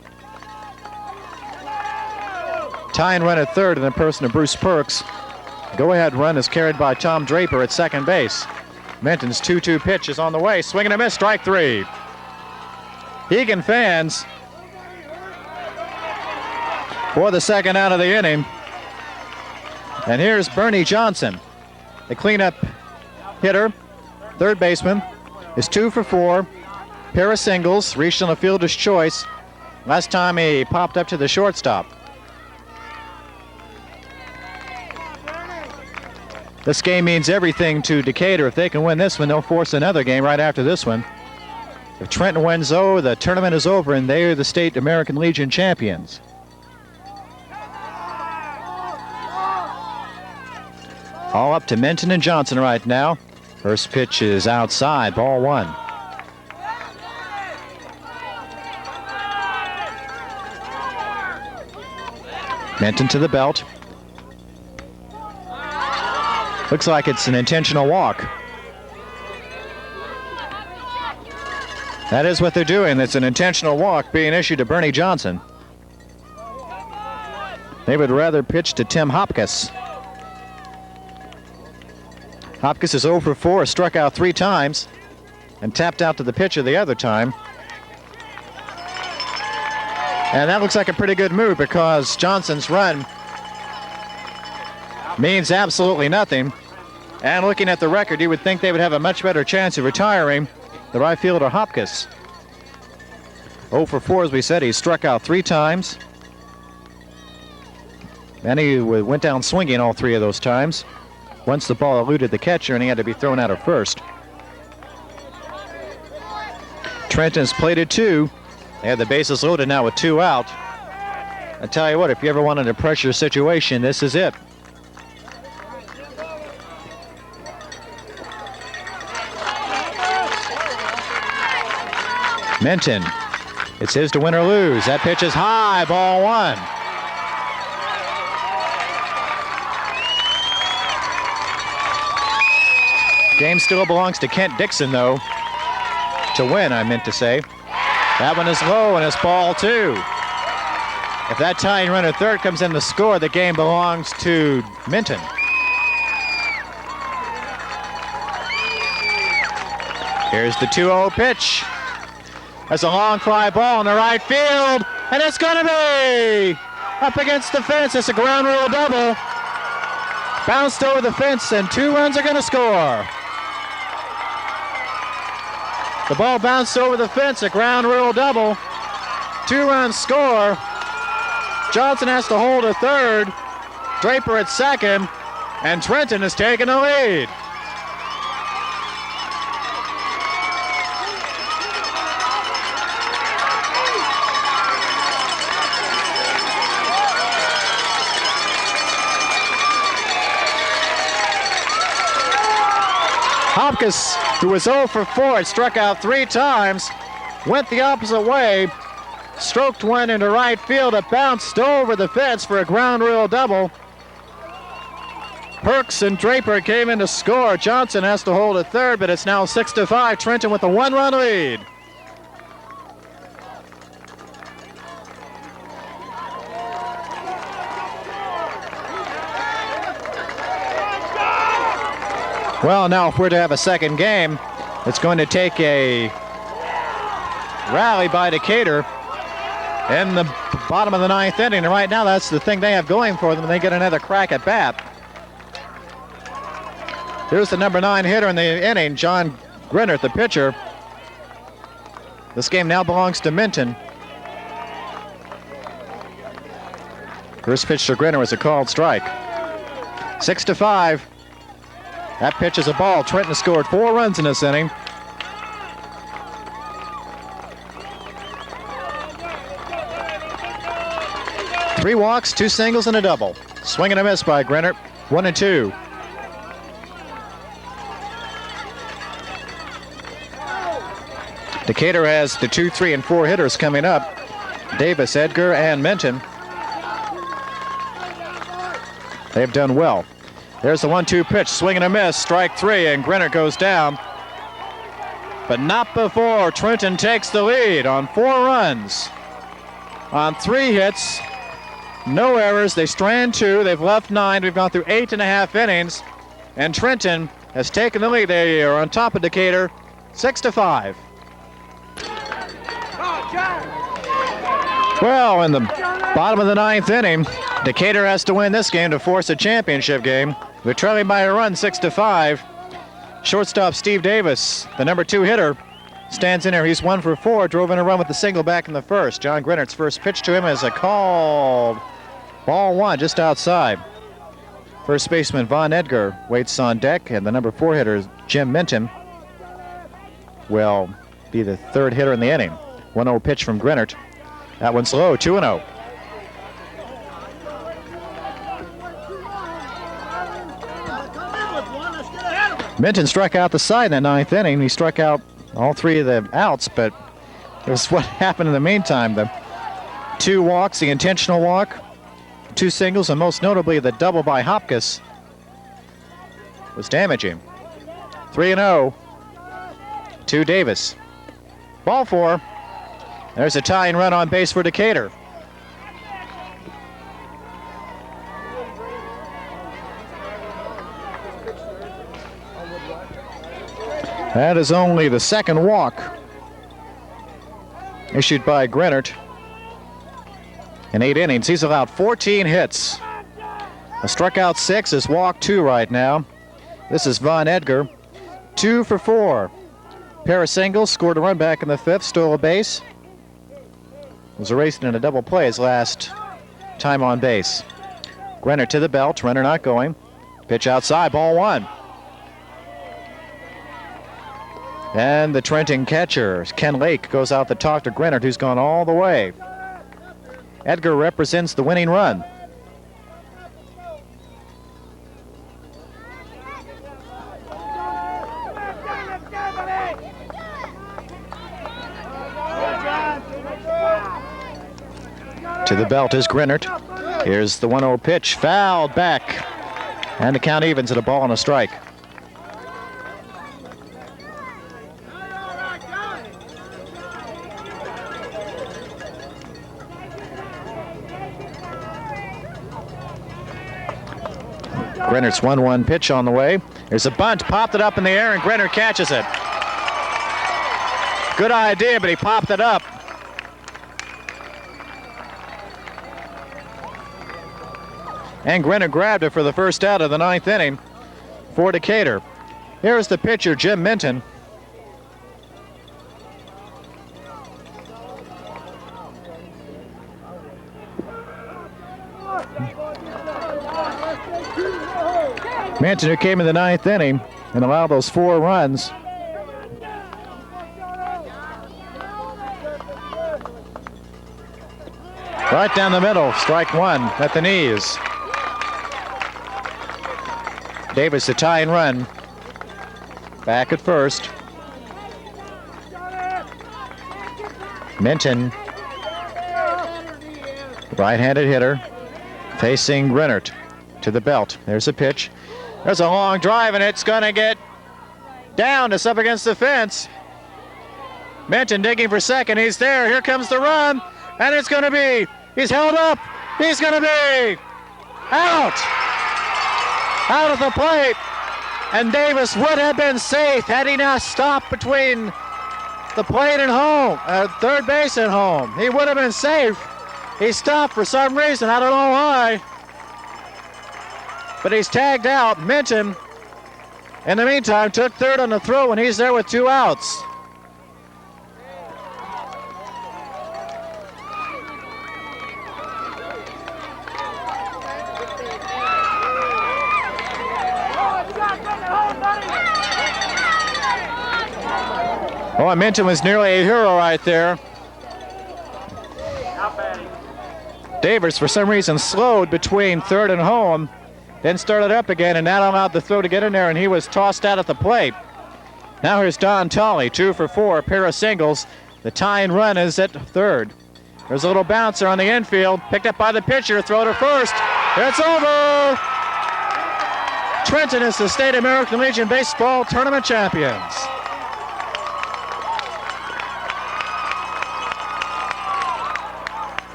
Tying run at third in the person of Bruce Perks. Go-ahead run is carried by Tom Draper at second base. Menton's 2-2 pitch is on the way. Swing and a miss, strike 3. Hegan fans for the second out of the inning. And here's Bernie Johnson, the cleanup hitter, third baseman, is 2 for 4. Pair of singles, reached on a fielder's choice. Last time he popped up to the shortstop. This game means everything to Decatur. If they can win this one, they'll force another game right after this one. If Trenton wins, though, the tournament is over and they are the state American Legion champions. All up to Menton and Johnson right now. First pitch is outside, ball 1. Menton to the belt. Looks like it's an intentional walk. That is what they're doing. It's an intentional walk being issued to Bernie Johnson. They would rather pitch to Tim Hopkins. Hopkins is 0 for 4, struck out 3 times, and tapped out to the pitcher the other time. And that looks like a pretty good move because Johnson's run means absolutely nothing. And looking at the record, you would think they would have a much better chance of retiring the right fielder Hopkins. 0 for 4, as we said. He struck out 3 times. And he went down swinging all 3 of those times. Once the ball eluded the catcher and he had to be thrown out at first. Trenton's plated 2. They have the bases loaded now with 2 out. I tell you what, if you ever wanted a pressure situation, this is it. Menton, it's his to win or lose. That pitch is high, ball 1. Game still belongs to Kent Dixon, though. To win, I meant to say. That one is low, and it's ball 2. If that tying run at third comes in to score, the game belongs to Minton. Here's the 2-0 pitch. That's a long fly ball in the right field, and it's going to be up against the fence. It's a ground rule double. Bounced over the fence, and 2 runs are going to score. The ball bounced over the fence, a ground rule double. 2 runs score. Johnson has to hold at third. Draper at second, and Trenton has taken the lead. Hopkins, who was 0 for 4, struck out 3 times, went the opposite way, stroked one into right field. It bounced over the fence for a ground rule double. Perks and Draper came in to score. Johnson has to hold at third, but it's now 6-5. Trenton with a 1-run lead. Well, now if we're to have a second game, it's going to take a rally by Decatur in the bottom of the 9th inning. And right now, that's the thing they have going for them. They get another crack at bat. Here's the number 9 hitter in the inning, John Grinnert, the pitcher. This game now belongs to Minton. First pitch to Grinnert was a called strike. 6-5. That pitch is a ball. Trenton scored 4 runs in this inning. Three walks, 2 singles, and a double. Swing and a miss by Grinnert. 1-2. Decatur has the 2, 3, and 4 hitters coming up. Davis, Edgar, and Minton. They've done well. There's the 1-2 pitch, swing and a miss, strike 3, and Grinnert goes down. But not before Trenton takes the lead on 4 runs. On 3 hits, no errors. They strand 2, they've left 9. We've gone through 8.5 innings, and Trenton has taken the lead. They are on top of Decatur, 6-5. Well, in the bottom of the 9th inning, Decatur has to win this game to force a championship game. They're trailing by a run, 6-5. Shortstop Steve Davis, the number 2 hitter, stands in there. He's 1 for 4, drove in a run with the single back in the first. John Grinnert's first pitch to him is a called ball 1 just outside. First baseman Von Edgar waits on deck, and the number 4 hitter, Jim Minton, will be the 3rd hitter in the inning. 1-0 pitch from Grinnert. That one's low, 2-0. Minton struck out the side in the 9th inning. He struck out all 3 of the outs, but it was what happened in the meantime. The 2 walks, the intentional walk, 2 singles, and most notably the double by Hopkins was damaging. 3-0 to Davis. Ball 4. There's a tying run on base for Decatur. That is only the 2nd walk issued by Grinnert in 8 innings. He's allowed 14 hits. A struck out 6, is walked 2 right now. This is Von Edgar, 2 for 4. Pair of singles, scored a run back in the 5th, stole a base. Was erased in a double play his last time on base. Grinnert to the belt, runner not going. Pitch outside, ball 1. And the Trenton catcher, Ken Lake, goes out to talk to Grinnert, who's gone all the way. Edgar represents the winning run. To the belt is Grinnert. Here's the 1-0 pitch, fouled back. And the count evens at a ball and a strike. Grinnert's 1-1 pitch on the way. There's a bunt, popped it up in the air, and Grinnert catches it. Good idea, but he popped it up. And Grinnert grabbed it for the first out of the 9th inning for Decatur. Here's the pitcher, Jim Minton. Minton, who came in the 9th inning and allowed those 4 runs. Right down the middle, strike 1 at the knees. Davis, the tying run back at first. Minton, right-handed hitter, facing Rennert to the belt. There's a pitch. There's a long drive, and it's going to get down. It's up against the fence. Minton digging for second. He's there. Here comes the run, and it's going to be. He's held up. He's going to be out. Out of the plate. And Davis would have been safe had he not stopped between the plate and home, third base and home. He would have been safe. He stopped for some reason. I don't know why. But he's tagged out. Minton, in the meantime, took third on the throw, and he's there with 2 outs. Oh, Minton was nearly a hero right there. Davis, for some reason, slowed between third and home, then started up again, and now allowed the throw to get in there, and he was tossed out at the plate. Now here's Don Tolley, 2 for 4, a pair of singles. The tying run is at third. There's a little bouncer on the infield, picked up by the pitcher, throw to first. It's over! Trenton is the State American Legion Baseball Tournament champions.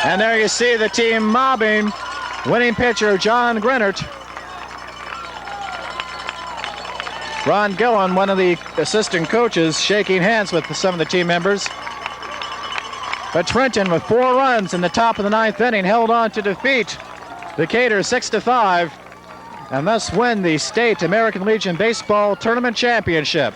And there you see the team mobbing winning pitcher John Grennert. Ron Gillen, one of the assistant coaches, shaking hands with some of the team members. But Trenton, with 4 runs in the top of the 9th inning, held on to defeat Decatur 6-5, and thus win the State American Legion Baseball Tournament Championship.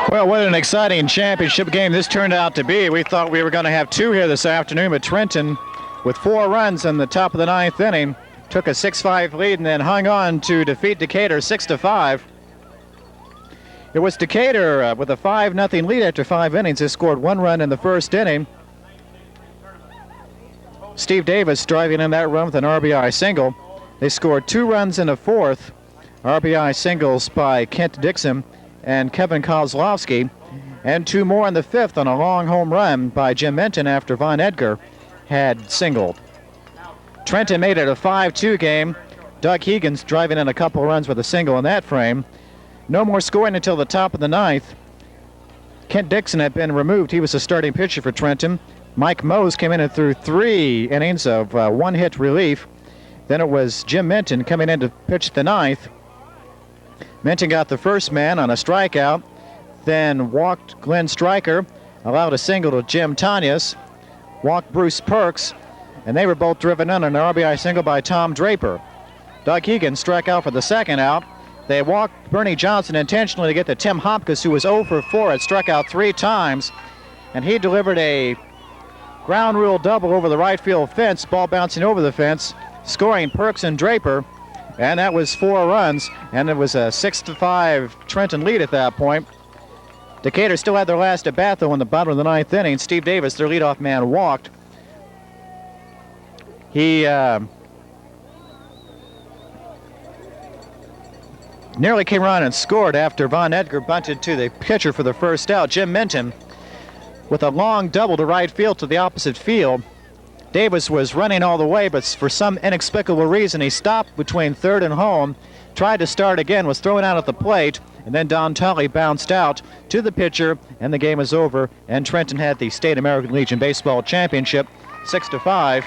Well, what an exciting championship game this turned out to be. We thought we were going to have 2 here this afternoon, but Trenton, with 4 runs in the top of the 9th inning, took a 6-5 lead and then hung on to defeat Decatur 6-5. It was Decatur with a 5-0 lead after 5 innings. They scored 1 run in the first inning. Steve Davis driving in that run with an RBI single. They scored 2 runs in the 4th. RBI singles by Kent Dixon and Kevin Kozlowski, and 2 more in the 5th on a long home run by Jim Minton after Von Edgar had singled. Trenton made it a 5-2 game. Doug Heegans driving in a couple runs with a single in that frame. No more scoring until the top of the 9th. Kent Dixon had been removed. He was the starting pitcher for Trenton. Mike Mose came in and threw 3 innings of 1-hit relief. Then it was Jim Minton coming in to pitch the 9th. Minton got the first man on a strikeout, then walked Glenn Stryker, allowed a single to Jim Tanius, walked Bruce Perks, and they were both driven in on an RBI single by Tom Draper. Doug Heegans struck out for the second out. They walked Bernie Johnson intentionally to get to Tim Hopkins, who was 0 for 4, had struck out 3 times, and he delivered a ground rule double over the right field fence, ball bouncing over the fence, scoring Perks and Draper. And that was 4 runs, and it was a 6-5 Trenton lead at that point. Decatur still had their last at bat, though, in the bottom of the 9th inning. Steve Davis, their leadoff man, walked. He nearly came around and scored after Von Edgar bunted to the pitcher for the first out. Jim Minton, with a long double to right field to the opposite field, Davis was running all the way, but for some inexplicable reason, he stopped between third and home, tried to start again, was thrown out at the plate, and then Don Tully bounced out to the pitcher, and the game is over, and Trenton had the State American Legion Baseball Championship 6-5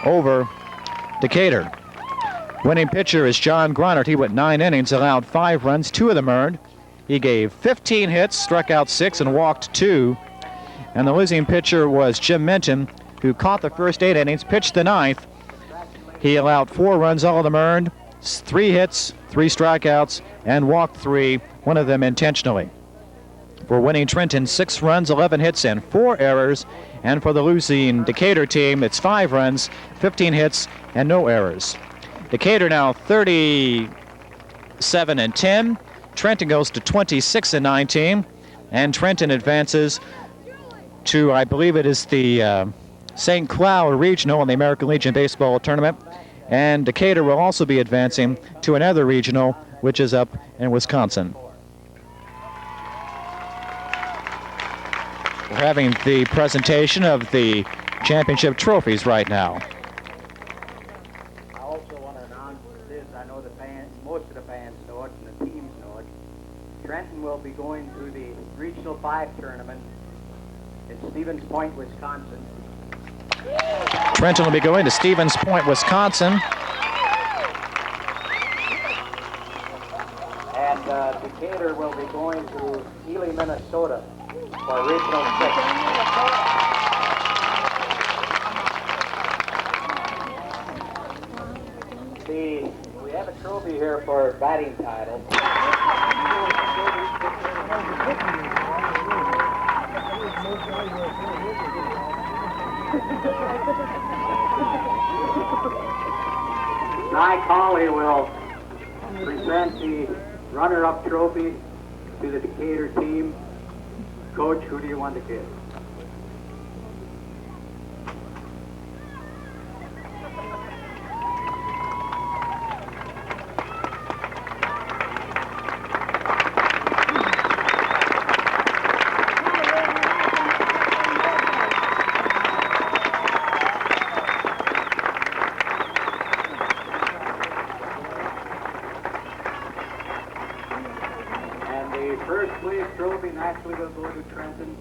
over Decatur. Winning pitcher is John Greinert. He went 9 innings, allowed 5 runs, 2 of them earned. He gave 15 hits, struck out 6, and walked 2. And the losing pitcher was Jim Minton, who caught the first 8 innings, pitched the 9th. He allowed 4 runs, all of them earned, 3 hits, 3 strikeouts, and walked 3, one of them intentionally. For winning Trenton, 6 runs, 11 hits, and 4 errors. And for the losing Decatur team, it's 5 runs, 15 hits, and no errors. Decatur now 37-10. Trenton goes to 26-19. And Trenton advances to, I believe it is the St. Cloud Regional in the American Legion Baseball Tournament. And Decatur will also be advancing to another regional, which is up in Wisconsin. We're having the presentation of the championship trophies right now. I also want to announce this. I know the fans, most of the fans know it, and the teams know it. Trenton will be going to the Regional 5 tournament in Stevens Point, Wisconsin. Trenton will be going to Stevens Point, Wisconsin. And Decatur will be going to Ely, Minnesota for Regional 6. We have a trophy here for batting title. Nye Colley will present the runner-up trophy to the Decatur team. Coach, who do you want to give? First place trophy naturally will go to Trenton.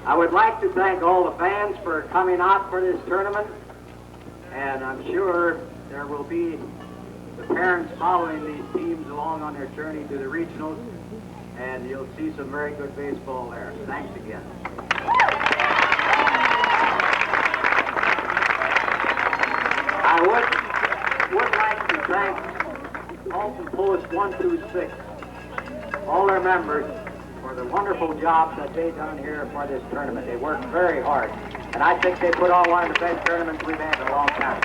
I would like to thank all the fans for coming out for this tournament, and I'm sure there will be the parents following these teams along on their journey to the regionals, and you'll see some very good baseball there. Thanks again. I would like to thank Alton Post 126, all their members, for the wonderful job that they've done here for this tournament. They worked very hard, and I think they put on one of the best tournaments we've had in a long time.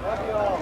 Love you all.